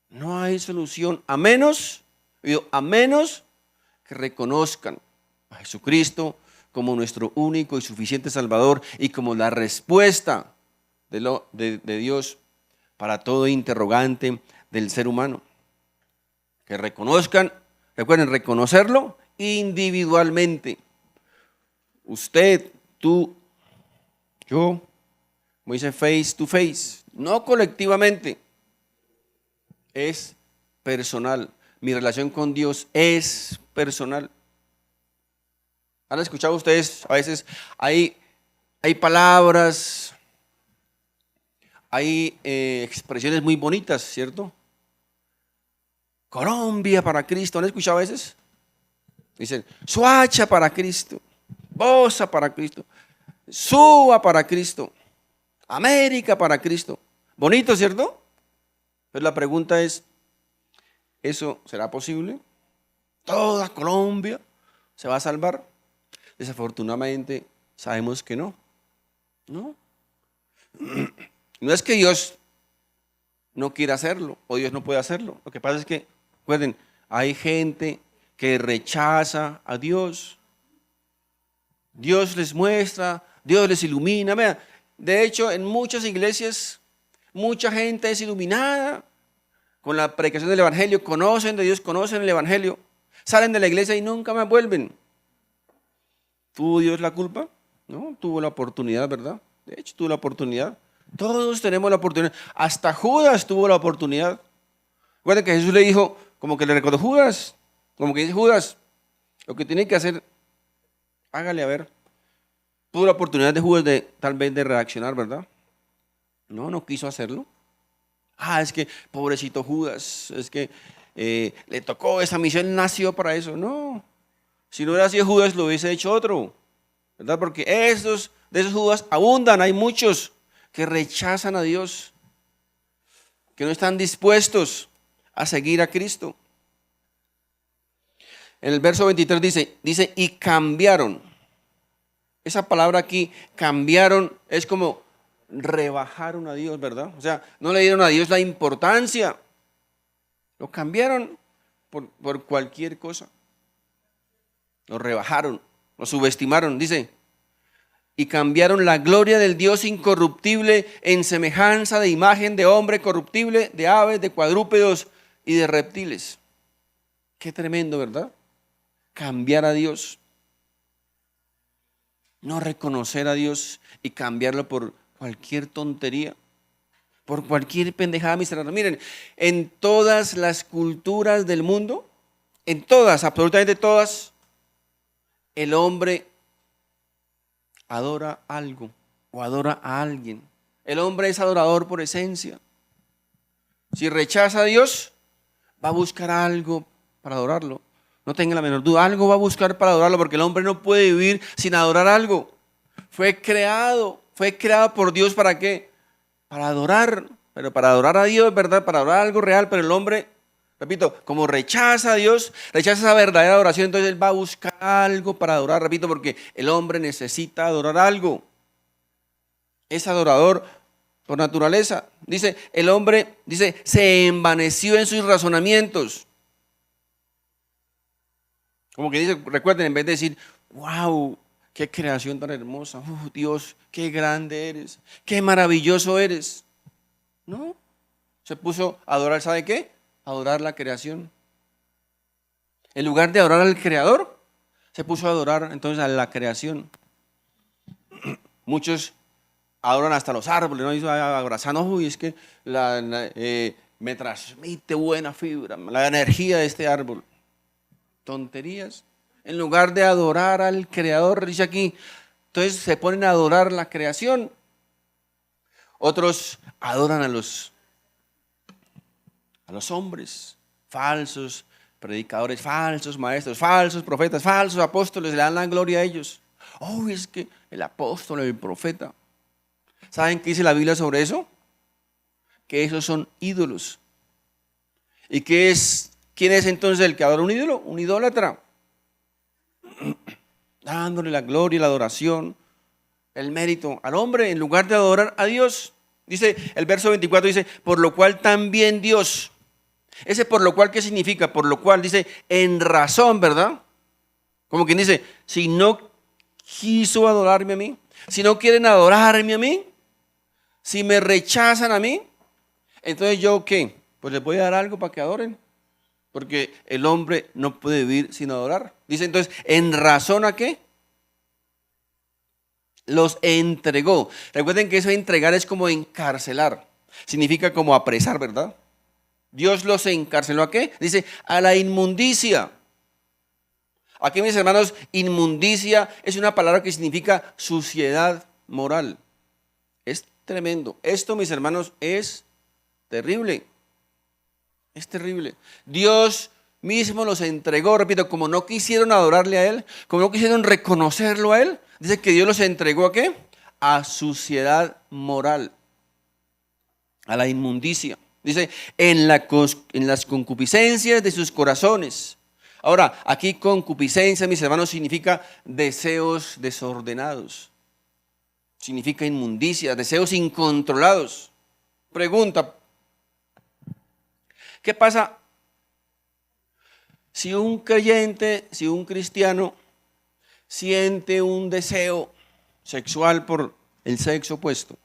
A: No hay solución, a menos que reconozcan a Jesucristo como nuestro único y suficiente Salvador y como la respuesta de Dios para todo interrogante del ser humano. Que reconozcan, recuerden, reconocerlo individualmente. Usted, tú, yo, como dice face to face, no colectivamente, es personal. Mi relación con Dios es personal. ¿Han escuchado ustedes? A veces hay palabras, hay expresiones muy bonitas, ¿cierto? Colombia para Cristo, ¿han escuchado a veces? Dicen, Soacha para Cristo, Bosa para Cristo, Suba para Cristo, América para Cristo. Bonito, ¿cierto? Pero la pregunta es, ¿eso será posible? ¿Toda Colombia se va a salvar? Desafortunadamente sabemos que no. No. No es que Dios no quiera hacerlo o Dios no puede hacerlo. Lo que pasa es que, recuerden, hay gente que rechaza a Dios. Dios les muestra, Dios les ilumina. Vean, de hecho, en muchas iglesias, mucha gente es iluminada con la predicación del Evangelio, conocen de Dios, conocen el Evangelio, salen de la iglesia y nunca más vuelven. ¿Tuvo Dios la culpa? No, tuvo la oportunidad, ¿verdad? De hecho, tuvo la oportunidad. Todos tenemos la oportunidad. Hasta Judas tuvo la oportunidad. Recuerden que Jesús le dijo, como que le recordó Judas, como que dice Judas, lo que tiene que hacer, hágale a ver. Tuvo la oportunidad de Judas de tal vez de reaccionar, ¿verdad? No, no quiso hacerlo. Es que pobrecito Judas, es que le tocó esa misión, nació para eso. No, si no hubiera sido Judas, lo hubiese hecho otro, ¿verdad? Porque de esos Judas abundan, hay muchos que rechazan a Dios, que no están dispuestos a seguir a Cristo. En el verso 23 dice, y cambiaron. Esa palabra aquí, cambiaron, es como rebajaron a Dios, ¿verdad? O sea, no le dieron a Dios la importancia. Lo cambiaron por cualquier cosa. Lo rebajaron, lo subestimaron, dice. Y cambiaron la gloria del Dios incorruptible en semejanza de imagen de hombre corruptible, de aves, de cuadrúpedos y de reptiles. Qué tremendo, ¿verdad? Cambiar a Dios. No reconocer a Dios y cambiarlo por cualquier tontería, por cualquier pendejada miserable. Miren, en todas las culturas del mundo, en todas, absolutamente todas, el hombre adora algo o adora a alguien. El hombre es adorador por esencia. Si rechaza a Dios, va a buscar algo para adorarlo. No tenga la menor duda, algo va a buscar para adorarlo, porque el hombre no puede vivir sin adorar algo. Fue creado por Dios, ¿para qué? Para adorar, pero para adorar a Dios, ¿verdad? Para adorar algo real, pero el hombre, repito, como rechaza a Dios, rechaza esa verdadera adoración, entonces él va a buscar algo para adorar, repito, porque el hombre necesita adorar algo. Es adorador por naturaleza. Dice, el hombre, se envaneció en sus razonamientos. Como que dice, recuerden, en vez de decir, wow, qué creación tan hermosa, Dios, qué grande eres, qué maravilloso eres. No, se puso a adorar, ¿sabe qué? A adorar la creación. En lugar de adorar al Creador, se puso a adorar entonces a la creación. Muchos adoran hasta los árboles, ¿no? Y abrazando, es que me transmite buena fibra, la energía de este árbol. Tonterías. En lugar de adorar al Creador, dice aquí, entonces se ponen a adorar la creación. Otros adoran a los hombres, falsos predicadores, falsos maestros, falsos profetas, falsos apóstoles, le dan la gloria a ellos. Es que el apóstol, el profeta. ¿Saben qué dice la Biblia sobre eso? Que esos son ídolos. ¿Y quién es entonces el que adora un ídolo? Un idólatra. Dándole la gloria, la adoración, el mérito al hombre en lugar de adorar a Dios. Dice el verso 24, dice, por lo cual también Dios. Ese por lo cual, ¿qué significa? Por lo cual, dice, en razón, ¿verdad? Como quien dice, si no quiso adorarme a mí, si no quieren adorarme a mí, si me rechazan a mí, Entonces, ¿yo qué? Pues les voy a dar algo para que adoren. Porque el hombre no puede vivir sin adorar. Dice entonces, ¿en razón a qué? Los entregó. Recuerden que eso de entregar es como encarcelar. Significa como apresar, ¿verdad? Dios los encarceló ¿a qué? Dice, a la inmundicia. Aquí, mis hermanos, inmundicia es una palabra que significa suciedad moral. Es tremendo. Esto, mis hermanos, es terrible. Es terrible. Dios mismo los entregó, repito, como no quisieron adorarle a Él, como no quisieron reconocerlo a Él, dice que Dios los entregó ¿a qué? A suciedad moral, a la inmundicia. Dice, en las concupiscencias de sus corazones. Ahora, aquí concupiscencia, mis hermanos, significa deseos desordenados. Significa inmundicia, deseos incontrolados. Pregunta, ¿qué pasa si un creyente, si un cristiano siente un deseo sexual por el sexo opuesto?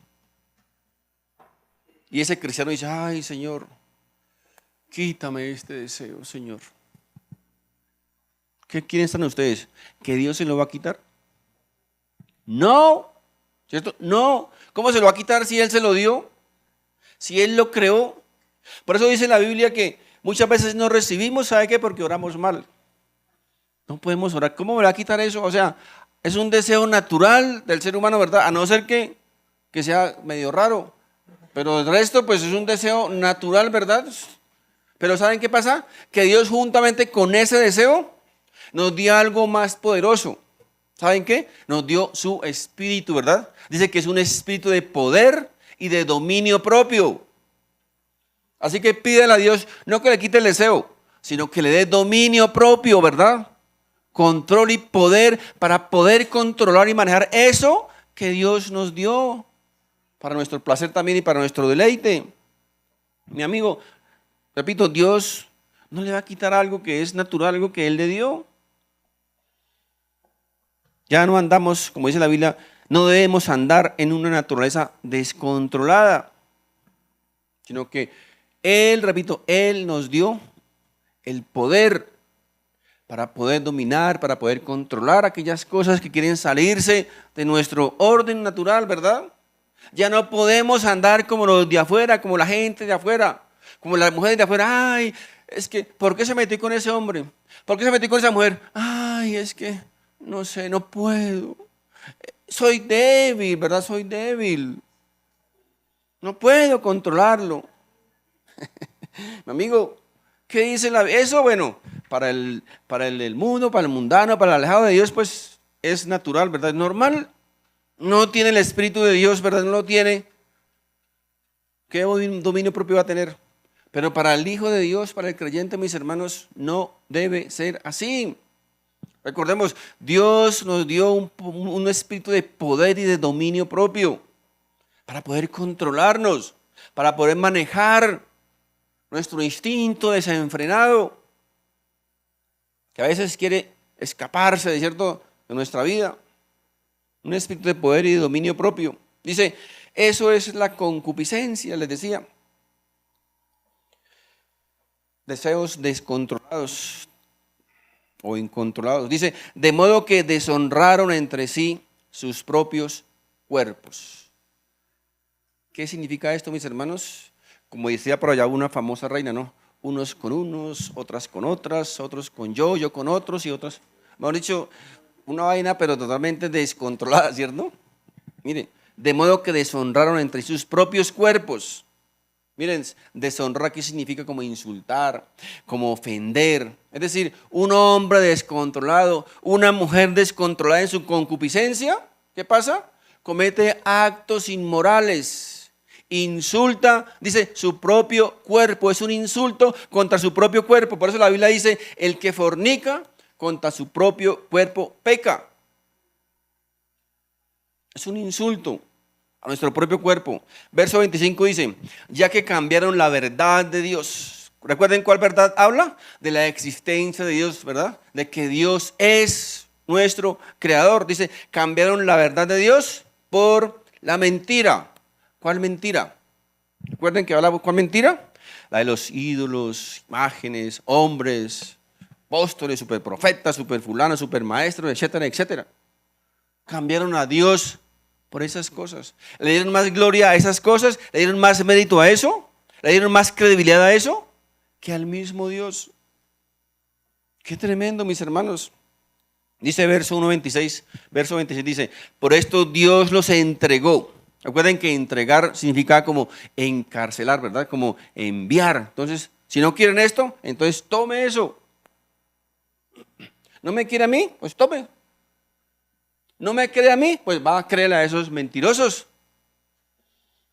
A: Y ese cristiano dice, ay Señor, quítame este deseo, Señor. ¿Quiénes están ustedes? ¿Que Dios se lo va a quitar? No, ¿cierto? No. ¿Cómo se lo va a quitar si Él se lo dio? Si Él lo creó. Por eso dice la Biblia que muchas veces no recibimos, ¿sabe qué? Porque oramos mal. No podemos orar. ¿Cómo me va a quitar eso? O sea, es un deseo natural del ser humano, ¿verdad? A no ser que sea medio raro. Pero el resto, pues es un deseo natural, ¿verdad? Pero ¿saben qué pasa? Que Dios juntamente con ese deseo nos dio algo más poderoso. ¿Saben qué? Nos dio su espíritu, ¿verdad? Dice que es un espíritu de poder y de dominio propio. Así que pídele a Dios, no que le quite el deseo, sino que le dé dominio propio, ¿verdad? Control y poder para poder controlar y manejar eso que Dios nos dio para nuestro placer también y para nuestro deleite. Mi amigo, repito, Dios no le va a quitar algo que es natural, algo que Él le dio. Ya no andamos, como dice la Biblia, no debemos andar en una naturaleza descontrolada, sino que Él, repito, Él nos dio el poder para poder dominar, para poder controlar aquellas cosas que quieren salirse de nuestro orden natural, ¿verdad? Ya no podemos andar como los de afuera, como la gente de afuera, como las mujeres de afuera. Ay, es que, ¿por qué se metió con ese hombre? ¿Por qué se metió con esa mujer? Ay, es que, no sé, no puedo. Soy débil, ¿verdad? Soy débil. No puedo controlarlo. Mi amigo, ¿qué dice eso? Bueno, para el mundo, para el mundano, para el alejado de Dios, pues es natural, ¿verdad? Es normal. No tiene el Espíritu de Dios, ¿verdad? No lo tiene. ¿Qué dominio propio va a tener? Pero para el Hijo de Dios, para el creyente, mis hermanos, no debe ser así. Recordemos, Dios nos dio un espíritu de poder y de dominio propio para poder controlarnos, para poder manejar nuestro instinto desenfrenado, que a veces quiere escaparse de nuestra vida. Un espíritu de poder y de dominio propio. Dice, eso es la concupiscencia, les decía. Deseos descontrolados o incontrolados. Dice, de modo que deshonraron entre sí sus propios cuerpos. ¿Qué significa esto, mis hermanos? Como decía por allá una famosa reina, ¿no? Unos con unos, otras con otras, otros con yo con otros y otras. Mejor dicho, una vaina pero totalmente descontrolada, ¿cierto? Mire, de modo que deshonraron entre sus propios cuerpos. Miren, deshonrar aquí significa como insultar, como ofender. Es decir, un hombre descontrolado, una mujer descontrolada en su concupiscencia, ¿qué pasa? Comete actos inmorales, insulta, dice, su propio cuerpo. Es un insulto contra su propio cuerpo. Por eso la Biblia dice, el que fornica contra su propio cuerpo peca. Es un insulto a nuestro propio cuerpo. Verso 25 dice, ya que cambiaron la verdad de Dios. ¿Recuerden cuál verdad habla? De la existencia de Dios, ¿verdad? De que Dios es nuestro creador. Dice, cambiaron la verdad de Dios por la mentira. ¿Cuál mentira? Recuerden que hablaba con mentira, la de los ídolos, imágenes, hombres, apóstoles, superprofetas, superfulanos, supermaestros, etcétera, etcétera. Cambiaron a Dios por esas cosas. Le dieron más gloria a esas cosas, le dieron más mérito a eso, le dieron más credibilidad a eso que al mismo Dios. Qué tremendo, mis hermanos. Dice verso 1:26, verso 26 dice, por esto Dios los entregó. Recuerden que entregar significa como encarcelar, ¿verdad? Como enviar. Entonces, si no quieren esto, entonces tome eso. ¿No me quiere a mí? Pues tome. ¿No me cree a mí? Pues va a creer a esos mentirosos.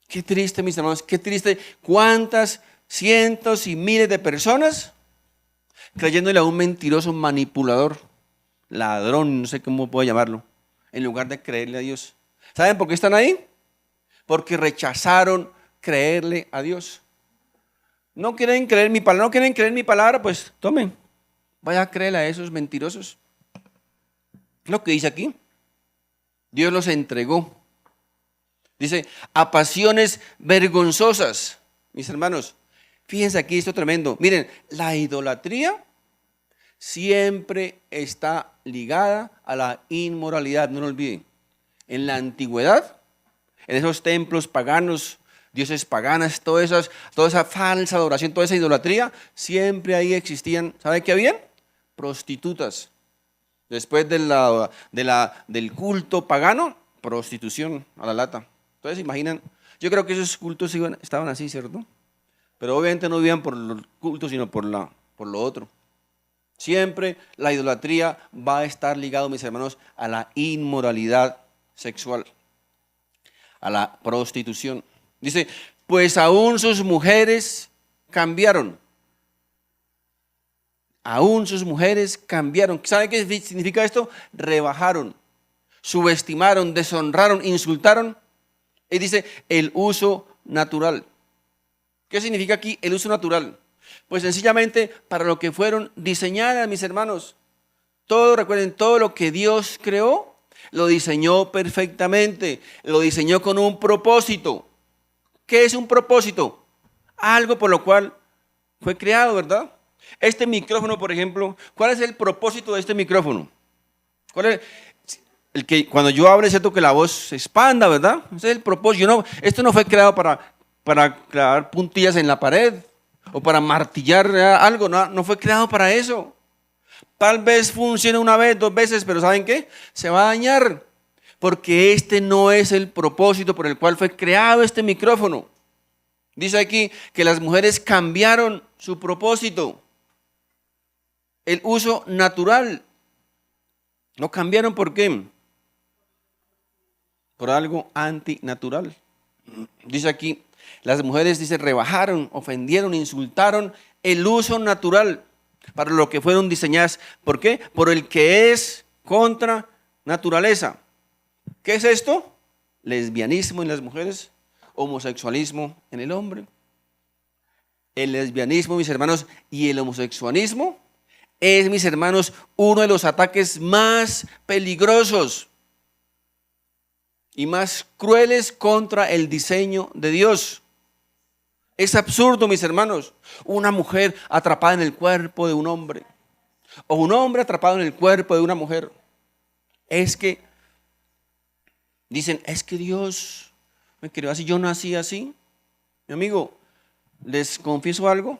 A: Qué triste, mis hermanos, qué triste. ¿Cuántas cientos y miles de personas creyéndole a un mentiroso manipulador, ladrón, no sé cómo puedo llamarlo, en lugar de creerle a Dios? ¿Saben por qué están ahí? Porque rechazaron creerle a Dios. No quieren creer mi palabra, pues tomen, vaya a creerle a esos mentirosos. Lo que dice aquí, Dios los entregó. Dice, a pasiones vergonzosas. Mis hermanos, fíjense aquí esto tremendo. Miren, la idolatría siempre está ligada a la inmoralidad, no lo olviden. En la antigüedad, en esos templos paganos, dioses paganas, toda esa falsa adoración, toda esa idolatría, siempre ahí existían, ¿sabe qué habían? Prostitutas. Después del culto pagano, prostitución a la lata. Entonces, imaginan, yo creo que esos cultos estaban así, ¿cierto? Pero obviamente no vivían por los cultos, sino por lo otro. Siempre la idolatría va a estar ligado, mis hermanos, a la inmoralidad sexual, a la prostitución. Dice, pues aún sus mujeres cambiaron. Aún sus mujeres cambiaron. ¿Sabe qué significa esto? Rebajaron, subestimaron, deshonraron, insultaron. Y dice, el uso natural. ¿Qué significa aquí el uso natural? Pues sencillamente para lo que fueron diseñadas, mis hermanos. Recuerden, todo lo que Dios creó, lo diseñó perfectamente. Lo diseñó con un propósito. ¿Qué es un propósito? Algo por lo cual fue creado, ¿verdad? Este micrófono, por ejemplo, ¿cuál es el propósito de este micrófono? ¿Cuál es? El que cuando yo hable, es cierto que la voz se expanda, ¿verdad? Ese es el propósito. Esto no fue creado para clavar puntillas en la pared o para martillar algo, no fue creado para eso. Tal vez funcione una vez, 2 veces, pero ¿saben qué? Se va a dañar, porque este no es el propósito por el cual fue creado este micrófono. Dice aquí que las mujeres cambiaron su propósito, el uso natural. ¿Lo cambiaron por qué? Por algo antinatural. Dice aquí, las mujeres, dice, rebajaron, ofendieron, insultaron el uso natural para lo que fueron diseñadas. ¿Por qué? Por el que es contra naturaleza. ¿Qué es esto? Lesbianismo en las mujeres, homosexualismo en el hombre. El lesbianismo, mis hermanos, y el homosexualismo es, mis hermanos, uno de los ataques más peligrosos y más crueles contra el diseño de Dios. Es absurdo, mis hermanos, una mujer atrapada en el cuerpo de un hombre o un hombre atrapado en el cuerpo de una mujer. Dicen, es que Dios me creó así, yo nací así. Mi amigo, les confieso algo,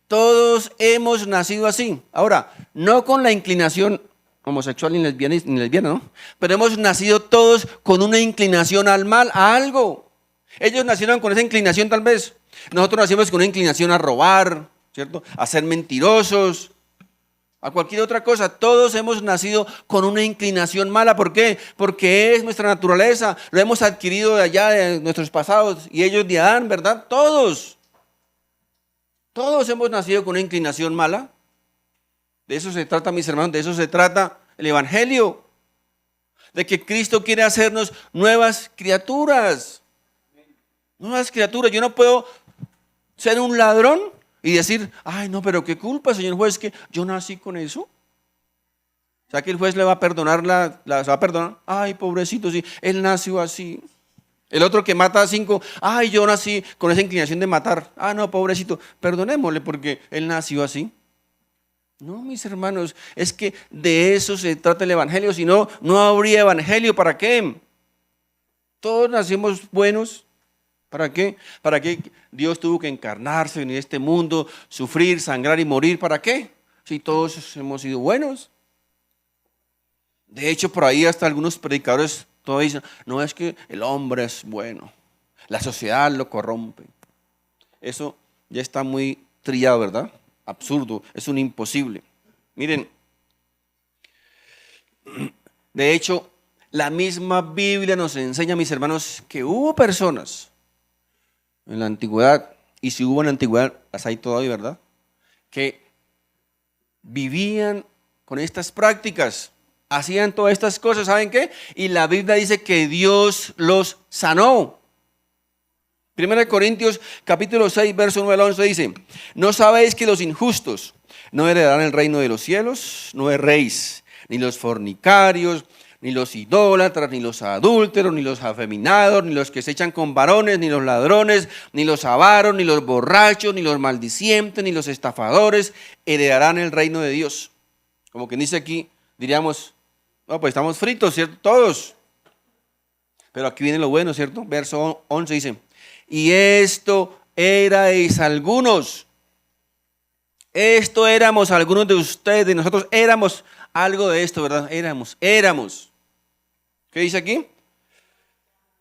A: todos hemos nacido así. Ahora, no con la inclinación homosexual ni lesbiana, ¿no? Pero hemos nacido todos con una inclinación al mal, a algo. Ellos nacieron con esa inclinación tal vez. Nosotros nacimos con una inclinación a robar, ¿cierto? A ser mentirosos, a cualquier otra cosa. Todos hemos nacido con una inclinación mala. ¿Por qué? Porque es nuestra naturaleza. Lo hemos adquirido de allá, de nuestros pasados, y ellos de Adán, ¿verdad? Todos hemos nacido con una inclinación mala. De eso se trata, mis hermanos, de eso se trata el Evangelio. De que Cristo quiere hacernos nuevas criaturas. Nuevas criaturas. Yo no puedo ser un ladrón y decir, ay no, pero qué culpa, señor juez, que yo nací con eso. O sea que el juez le va a perdonar, se va a perdonar. Ay, pobrecito, sí, él nació así. El otro que mata a 5, ay, yo nací con esa inclinación de matar. Ah, no, pobrecito, perdonémosle porque él nació así. No, mis hermanos, es que de eso se trata el evangelio, si no, no habría evangelio. ¿Para qué? Todos nacimos buenos. ¿Para qué? ¿Para qué Dios tuvo que encarnarse, venir a este mundo, sufrir, sangrar y morir? ¿Para qué? Si todos hemos sido buenos. De hecho, por ahí hasta algunos predicadores todavía dicen, no, es que el hombre es bueno, la sociedad lo corrompe. Eso ya está muy trillado, ¿verdad? Absurdo, es un imposible. Miren, de hecho, la misma Biblia nos enseña, mis hermanos, que hubo personas en la antigüedad, y si hubo en la antigüedad, las hay todavía, ¿verdad?, que vivían con estas prácticas, hacían todas estas cosas, ¿saben qué? Y la Biblia dice que Dios los sanó. 1 Corintios capítulo 6, verso 9 al 11 dice, ¿no sabéis que los injustos no heredarán el reino de los cielos? No erréis, ni los fornicarios, ni los idólatras, ni los adúlteros, ni los afeminados, ni los que se echan con varones, ni los ladrones, ni los avaros, ni los borrachos, ni los maldicientes, ni los estafadores heredarán el reino de Dios. Como quien dice aquí, diríamos, no, pues estamos fritos, ¿cierto? Todos. Pero aquí viene lo bueno, ¿cierto? Verso 11 dice, y esto erais algunos. Esto éramos algunos de ustedes, nosotros éramos algo de esto, ¿verdad? Éramos. ¿Qué dice aquí?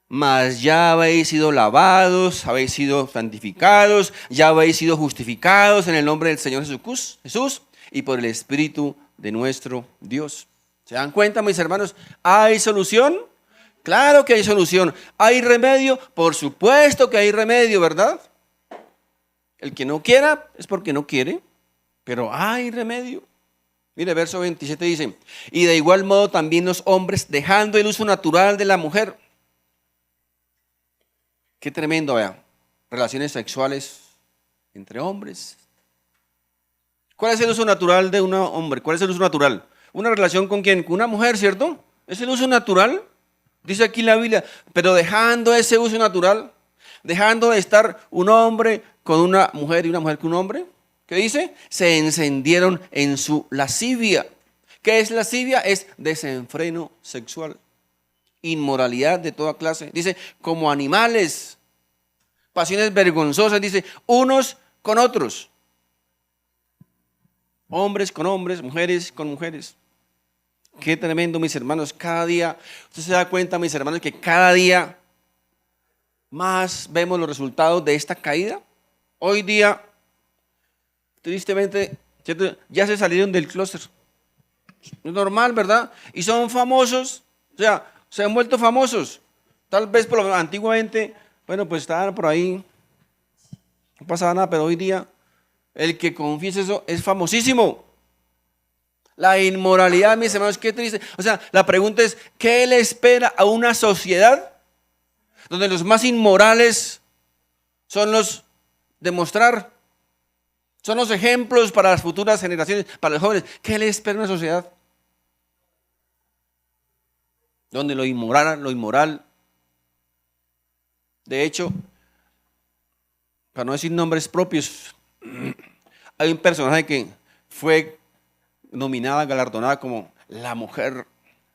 A: Mas ya habéis sido lavados, habéis sido santificados, ya habéis sido justificados en el nombre del Señor Jesús y por el Espíritu de nuestro Dios. ¿Se dan cuenta, mis hermanos? ¿Hay solución? Claro que hay solución. ¿Hay remedio? Por supuesto que hay remedio, ¿verdad? El que no quiera es porque no quiere, pero hay remedio. Mire, verso 27 dice, y de igual modo también los hombres, dejando el uso natural de la mujer. Qué tremendo, vea. Relaciones sexuales entre hombres. ¿Cuál es el uso natural de un hombre? ¿Cuál es el uso natural? ¿Una relación con quién? Con una mujer, ¿cierto? ¿Es el uso natural? Dice aquí la Biblia, pero dejando ese uso natural, dejando de estar un hombre con una mujer y una mujer con un hombre, ¿qué dice? Se encendieron en su lascivia. ¿Qué es lascivia? Es desenfreno sexual, inmoralidad de toda clase. Dice, como animales, pasiones vergonzosas, dice, unos con otros. Hombres con hombres, mujeres con mujeres. Qué tremendo, mis hermanos. Cada día, usted se da cuenta, mis hermanos, que cada día más vemos los resultados de esta caída. Hoy día, tristemente, ¿cierto?, ya se salieron del clóset. Es normal, ¿verdad? Y son famosos, o sea, se han vuelto famosos. Tal vez por lo menos antiguamente, bueno, pues estaban por ahí, no pasaba nada, pero hoy día el que confiesa eso es famosísimo. La inmoralidad, mis hermanos, qué triste. O sea, la pregunta es, ¿qué le espera a una sociedad donde los más inmorales son los de mostrar? Son los ejemplos para las futuras generaciones, para los jóvenes. ¿Qué le espera a una sociedad donde lo inmoral? De hecho, para no decir nombres propios, hay un personaje que fue nominada, galardonada como la mujer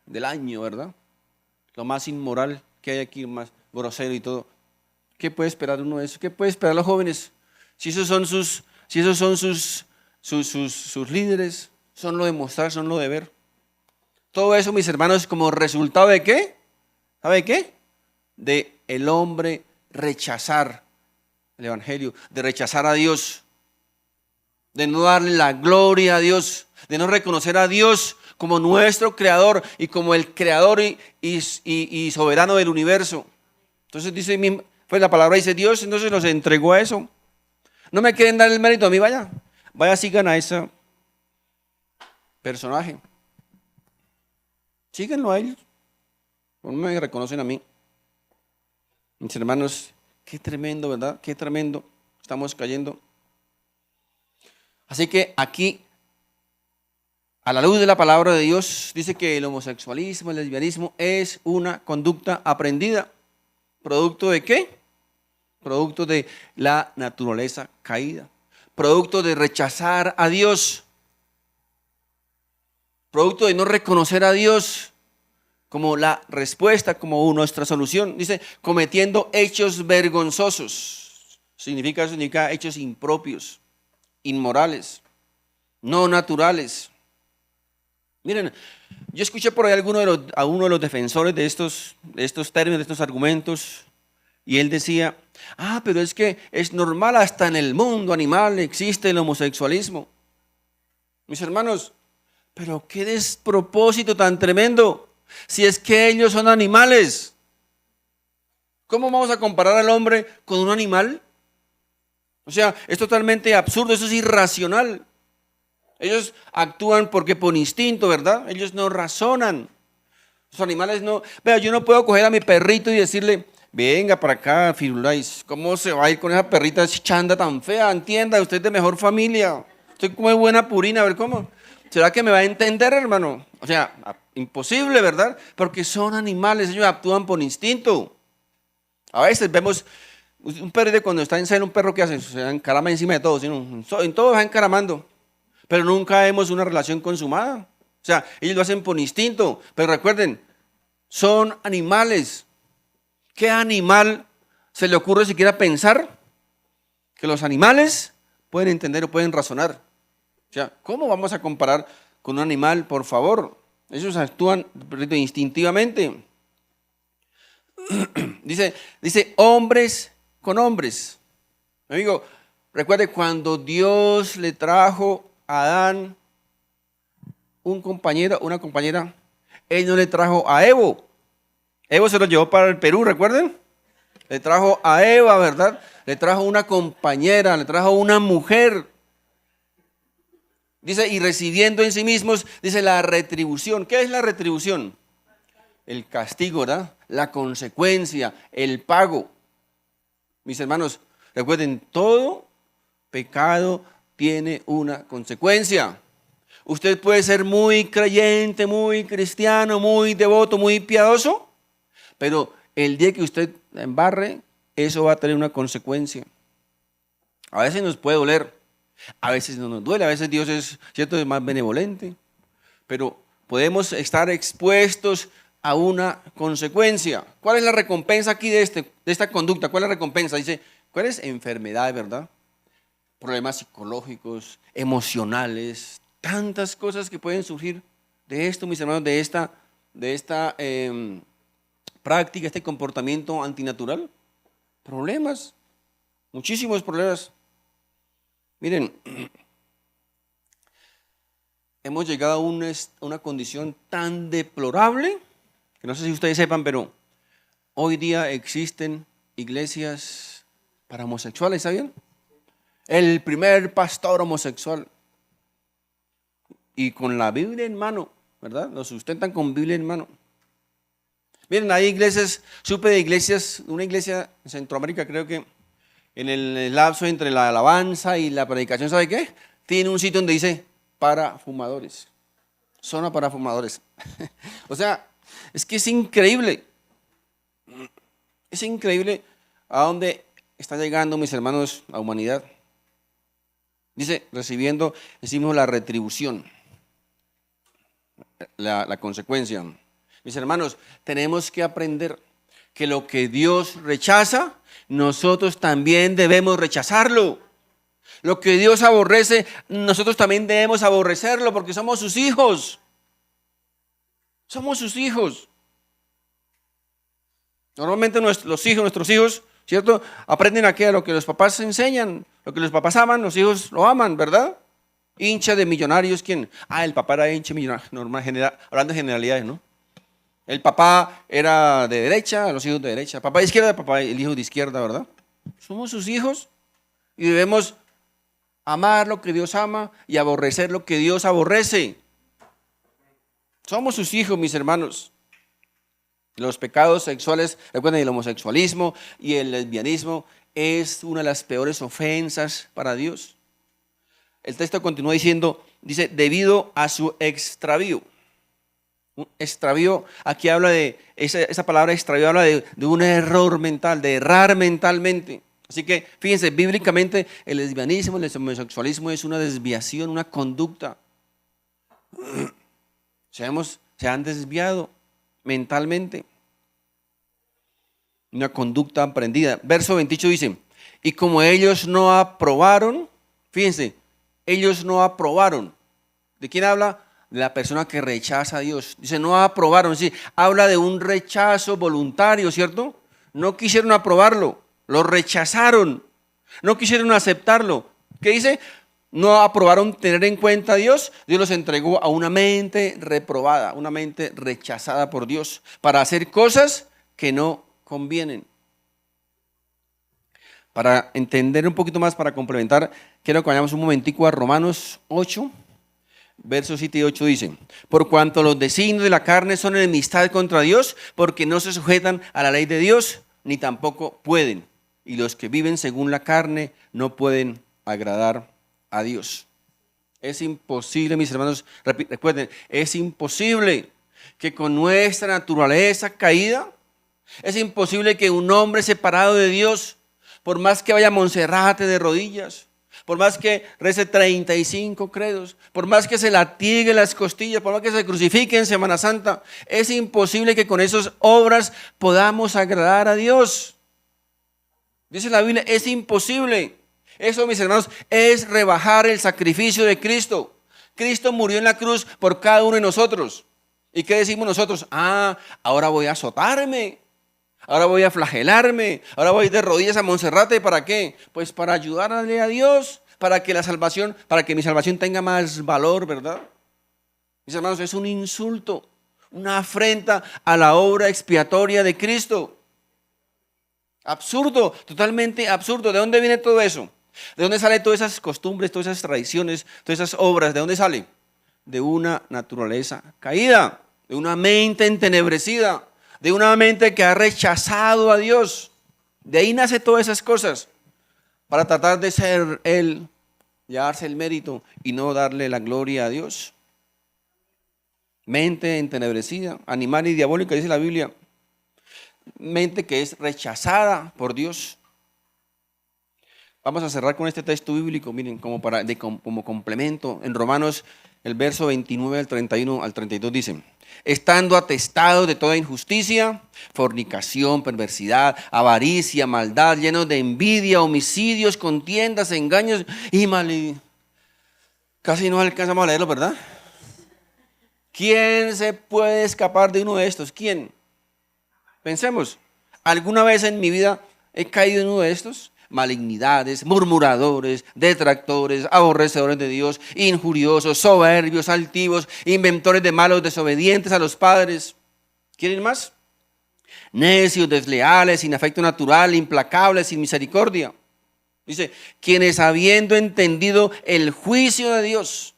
A: del año, ¿verdad? Lo más inmoral que hay aquí, más grosero y todo. ¿Qué puede esperar uno de eso? ¿Qué puede esperar los jóvenes? Si esos son sus líderes, son lo de mostrar, son lo de ver. Todo eso, mis hermanos, como resultado de ¿qué? ¿Sabe qué? De el hombre rechazar el evangelio, de rechazar a Dios, de no darle la gloria a Dios, de no reconocer a Dios como nuestro creador y como el creador y soberano del universo. Entonces dice, pues la palabra dice Dios, entonces nos entregó a eso. No me quieren dar el mérito a mí, vaya sigan a ese personaje. Síganlo a ellos. No me reconocen a mí. Mis hermanos, qué tremendo, ¿verdad? Qué tremendo. Estamos cayendo. Así que aquí, a la luz de la palabra de Dios, dice que el homosexualismo, el lesbianismo es una conducta aprendida. ¿Producto de qué? Producto de la naturaleza caída. Producto de rechazar a Dios. Producto de no reconocer a Dios como la respuesta, como nuestra solución. Dice, cometiendo hechos vergonzosos. Significa hechos impropios, inmorales, no naturales. Miren, yo escuché por ahí a uno de los defensores de estos términos, de estos argumentos, y él decía, pero es que es normal, hasta en el mundo animal existe el homosexualismo. Mis hermanos, pero qué despropósito tan tremendo, si es que ellos son animales. ¿Cómo vamos a comparar al hombre con un animal? O sea, es totalmente absurdo, eso es irracional. Ellos actúan porque por instinto, ¿verdad? Ellos no razonan. Los animales no. Vea, yo no puedo coger a mi perrito y decirle, venga para acá, Firulais, ¿cómo se va a ir con esa perrita chanda tan fea? Entienda, usted es de mejor familia. Usted come buena purina, a ver cómo. ¿Será que me va a entender, hermano? O sea, imposible, ¿verdad? Porque son animales, ellos actúan por instinto. A veces vemos un perro cuando está en celo, un perro que hace, se encarama encima de todos, ¿sí? En todo va encaramando. Pero nunca vemos una relación consumada. O sea, ellos lo hacen por instinto. Pero recuerden, son animales. ¿Qué animal se le ocurre siquiera pensar que los animales pueden entender o pueden razonar? O sea, ¿cómo vamos a comparar con un animal, por favor? Ellos actúan instintivamente. Dice hombres con hombres. Amigo, recuerde cuando Dios le trajo a Adán una compañera, él no le trajo a Evo. Evo se lo llevó para el Perú, ¿recuerden? Le trajo a Eva, ¿verdad? Le trajo una compañera, le trajo una mujer. Dice, y recibiendo en sí mismos, dice la retribución. ¿Qué es la retribución? El castigo, ¿verdad? La consecuencia, el pago. Mis hermanos, recuerden, todo pecado tiene una consecuencia. Usted puede ser muy creyente, muy cristiano, muy devoto, muy piadoso, pero el día que usted la embarre, eso va a tener una consecuencia. A veces nos puede doler, a veces no nos duele, a veces Dios es, cierto, es más benevolente, pero podemos estar expuestos a una consecuencia. ¿Cuál es la recompensa aquí de esta conducta? ¿Cuál es la recompensa? Dice, ¿cuál es? Enfermedad, ¿verdad? Problemas psicológicos, emocionales, tantas cosas que pueden surgir de esto, mis hermanos, de esta práctica, este comportamiento antinatural. Problemas, muchísimos problemas. Miren, hemos llegado a una condición tan deplorable, que no sé si ustedes sepan, pero hoy día existen iglesias para homosexuales, ¿sabían? El primer pastor homosexual. Y con la Biblia en mano, ¿verdad? Lo sustentan con Biblia en mano. Miren, hay iglesias, supe de iglesias, una iglesia en Centroamérica, creo que en el lapso entre la alabanza y la predicación, ¿sabe qué? Tiene un sitio donde dice para fumadores, zona para fumadores. O sea, es que es increíble a dónde está llegando, mis hermanos, la humanidad. Dice, recibiendo, decimos la retribución, la consecuencia. Mis hermanos, tenemos que aprender que lo que Dios rechaza, nosotros también debemos rechazarlo. Lo que Dios aborrece, nosotros también debemos aborrecerlo porque somos sus hijos. Somos sus hijos. Normalmente nuestros hijos, ¿cierto? Aprenden aquí a lo que los papás enseñan, lo que los papás aman, los hijos lo aman, ¿verdad? Hincha de millonarios, ¿quién? El papá era hincha millonario, hablando de generalidades, ¿no? El papá era de derecha, los hijos de derecha. Papá de izquierda, papá, el hijo de izquierda, ¿verdad? Somos sus hijos y debemos amar lo que Dios ama y aborrecer lo que Dios aborrece. Somos sus hijos, mis hermanos. Los pecados sexuales, recuerden, el homosexualismo y el lesbianismo es una de las peores ofensas para Dios. El texto continúa diciendo, dice, debido a su extravío. Un extravío, aquí habla de, esa palabra extravío habla de un error mental, de errar mentalmente. Así que fíjense, bíblicamente el lesbianismo, el homosexualismo es una desviación, una conducta. Se han desviado mentalmente. Una conducta aprendida. Verso 28 dice, y como ellos no aprobaron, fíjense, ellos no aprobaron. ¿De quién habla? De la persona que rechaza a Dios. Dice, no aprobaron, sí, habla de un rechazo voluntario, ¿cierto? No quisieron aprobarlo, lo rechazaron, no quisieron aceptarlo. ¿Qué dice? No aprobaron tener en cuenta a Dios. Dios los entregó a una mente reprobada, una mente rechazada por Dios, para hacer cosas que no convienen. Para entender un poquito más, para complementar, quiero que vayamos un momentico a Romanos 8, versos 7 y 8 dicen, por cuanto los designios de la carne son enemistad contra Dios, porque no se sujetan a la ley de Dios, ni tampoco pueden. Y los que viven según la carne no pueden agradar a Dios. Es imposible, mis hermanos, recuerden, es imposible que con nuestra naturaleza caída, es imposible que un hombre separado de Dios, por más que vaya a Monserrate de rodillas, por más que rece 35 credos, por más que se latigue las costillas, por más que se crucifique en Semana Santa, es imposible que con esas obras podamos agradar a Dios. Dice la Biblia, es imposible. Eso, mis hermanos, es rebajar el sacrificio de Cristo. Cristo murió en la cruz por cada uno de nosotros. ¿Y qué decimos nosotros? Ahora voy a azotarme. Ahora voy a flagelarme, ahora voy de rodillas a Monserrate, ¿para qué? Pues para ayudarle a Dios, para que mi salvación tenga más valor, ¿verdad? Mis hermanos, es un insulto, una afrenta a la obra expiatoria de Cristo. Absurdo, totalmente absurdo. ¿De dónde viene todo eso? ¿De dónde salen todas esas costumbres, todas esas tradiciones, todas esas obras? ¿De dónde sale? De una naturaleza caída, de una mente entenebrecida, de una mente que ha rechazado a Dios. De ahí nace todas esas cosas, para tratar de ser Él, llevarse el mérito y no darle la gloria a Dios. Mente entenebrecida, animal y diabólica, dice la Biblia. Mente que es rechazada por Dios. Vamos a cerrar con este texto bíblico, miren, como complemento. En Romanos, el verso 29 al 31 al 32 dice, estando atestados de toda injusticia, fornicación, perversidad, avaricia, maldad, llenos de envidia, homicidios, contiendas, engaños y malicia. Casi no alcanzamos a leerlo, ¿verdad? ¿Quién se puede escapar de uno de estos? ¿Quién? Pensemos, ¿alguna vez en mi vida he caído en uno de estos? Malignidades, murmuradores, detractores, aborrecedores de Dios, injuriosos, soberbios, altivos, inventores de malos, desobedientes a los padres. ¿Quieren más? Necios, desleales, sin afecto natural, implacables, sin misericordia. Dice, quienes habiendo entendido el juicio de Dios,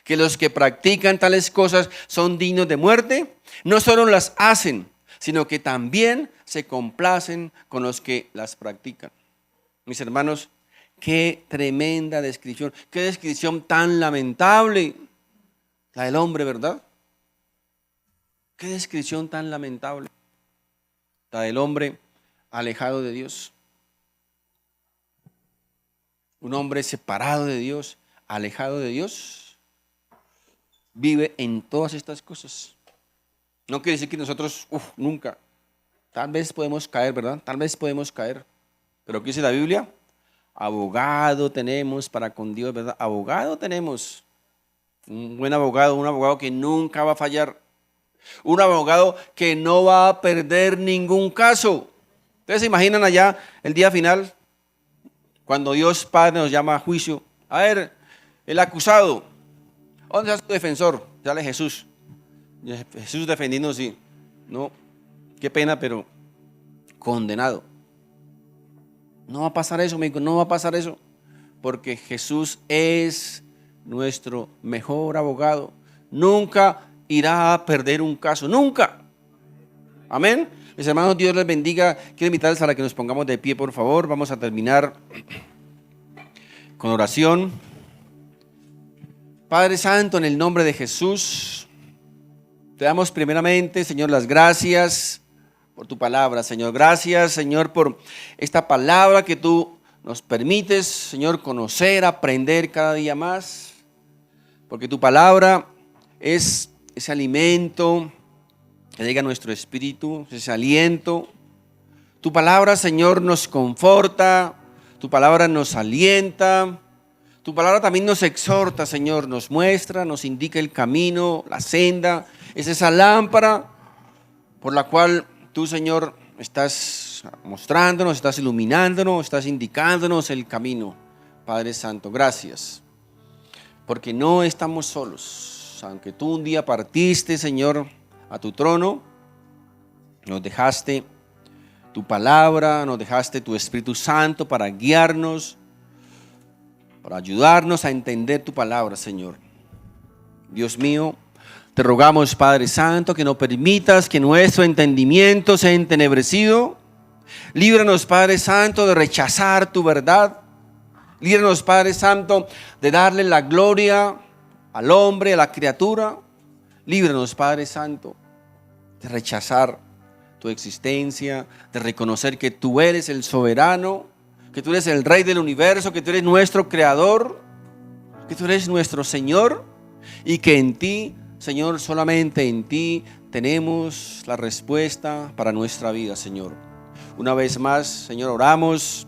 A: que los que practican tales cosas son dignos de muerte, no solo las hacen, sino que también se complacen con los que las practican. Mis hermanos, qué tremenda descripción, qué descripción tan lamentable, la del hombre, ¿verdad? Qué descripción tan lamentable, la del hombre alejado de Dios. Un hombre separado de Dios, alejado de Dios, vive en todas estas cosas. No quiere decir que nosotros, nunca, tal vez podemos caer, ¿verdad? Tal vez podemos caer. Pero ¿qué dice la Biblia? Abogado tenemos para con Dios, ¿verdad? Abogado tenemos. Un buen abogado, un abogado que nunca va a fallar. Un abogado que no va a perder ningún caso. Ustedes se imaginan allá el día final, cuando Dios Padre nos llama a juicio. A ver, el acusado, ¿dónde está su defensor? Sale Jesús. Jesús defendiendo, sí. No, qué pena, pero condenado. No va a pasar eso, me dijo, no va a pasar eso. Porque Jesús es nuestro mejor abogado. Nunca irá a perder un caso, nunca. Amén. Mis hermanos, Dios les bendiga. Quiero invitarles a que nos pongamos de pie, por favor. Vamos a terminar con oración. Padre Santo, en el nombre de Jesús, te damos primeramente, Señor, las gracias por tu palabra, Señor. Gracias, Señor, por esta palabra que tú nos permites, Señor, conocer, aprender cada día más. Porque tu palabra es ese alimento que llega a nuestro espíritu, ese aliento. Tu palabra, Señor, nos conforta, tu palabra nos alienta, tu palabra también nos exhorta, Señor, nos muestra, nos indica el camino, la senda. Es esa lámpara por la cual tú, Señor, estás mostrándonos, estás iluminándonos, estás indicándonos el camino. Padre Santo, gracias, porque no estamos solos. Aunque tú un día partiste, Señor, a tu trono, nos dejaste tu palabra, nos dejaste tu Espíritu Santo para guiarnos, para ayudarnos a entender tu palabra, Señor. Dios mío, te rogamos, Padre Santo, que no permitas que nuestro entendimiento sea entenebrecido. Líbranos, Padre Santo, de rechazar tu verdad. Líbranos, Padre Santo, de darle la gloria al hombre, a la criatura. Líbranos, Padre Santo, de rechazar tu existencia, de reconocer que tú eres el soberano, que tú eres el Rey del universo, que tú eres nuestro Creador, que tú eres nuestro Señor y que en ti, Señor, solamente en ti tenemos la respuesta para nuestra vida, Señor. Una vez más, Señor, oramos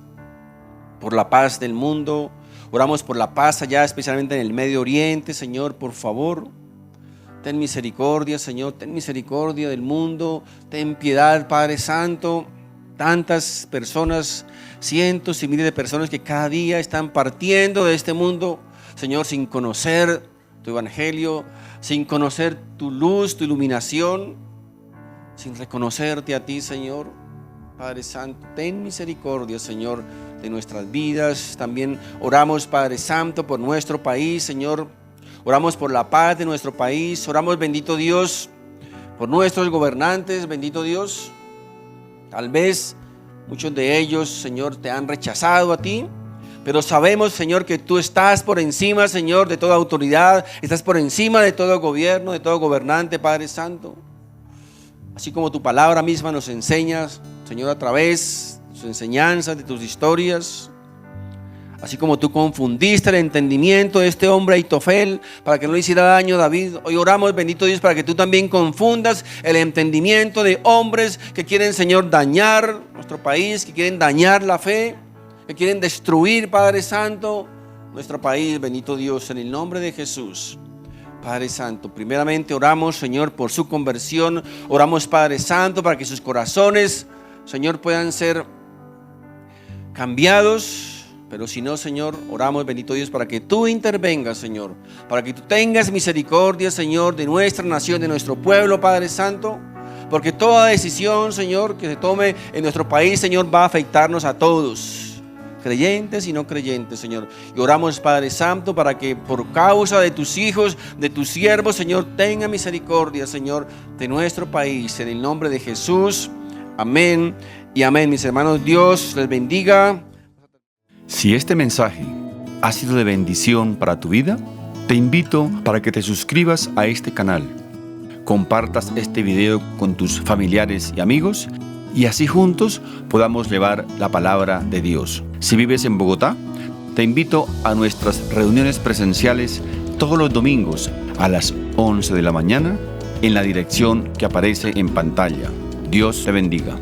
A: por la paz del mundo, oramos por la paz allá, especialmente en el Medio Oriente, Señor, por favor. Ten misericordia, Señor, ten misericordia del mundo, ten piedad, Padre Santo. Tantas personas, cientos y miles de personas que cada día están partiendo de este mundo, Señor, sin conocer tu evangelio, sin conocer tu luz, tu iluminación, sin reconocerte a ti, Señor. Padre Santo, ten misericordia, Señor, de nuestras vidas. También oramos, Padre Santo, por nuestro país, Señor. Oramos por la paz de nuestro país. Oramos, bendito Dios, por nuestros gobernantes, bendito Dios. Tal vez muchos de ellos, Señor, te han rechazado a ti, pero sabemos, Señor, que tú estás por encima, Señor, de toda autoridad. Estás por encima de todo gobierno, de todo gobernante, Padre Santo. Así como tu palabra misma nos enseñas, Señor, a través de tus enseñanzas, de tus historias. Así como tú confundiste el entendimiento de este hombre Ahitofel para que no le hiciera daño a David, hoy oramos, bendito Dios, para que tú también confundas el entendimiento de hombres que quieren, Señor, dañar nuestro país, que quieren dañar la fe, que quieren destruir, Padre Santo, nuestro país, bendito Dios, en el nombre de Jesús. Padre Santo, primeramente oramos, Señor, por su conversión. Oramos, Padre Santo, para que sus corazones, Señor, puedan ser cambiados. Pero si no, Señor, oramos, bendito Dios, para que tú intervengas, Señor, para que tú tengas misericordia, Señor, de nuestra nación, de nuestro pueblo, Padre Santo, porque toda decisión, Señor, que se tome en nuestro país, Señor, va a afectarnos a todos, creyentes y no creyentes, Señor. Y oramos, Padre Santo, para que por causa de tus hijos, de tus siervos, Señor, tenga misericordia, Señor, de nuestro país, en el nombre de Jesús. Amén y amén. Mis hermanos, Dios les bendiga.
B: Si este mensaje ha sido de bendición para tu vida, te invito para que te suscribas a este canal, compartas este video con tus familiares y amigos y así juntos podamos llevar la palabra de Dios. Si vives en Bogotá, te invito a nuestras reuniones presenciales todos los domingos a las 11 de la mañana en la dirección que aparece en pantalla. Dios te bendiga.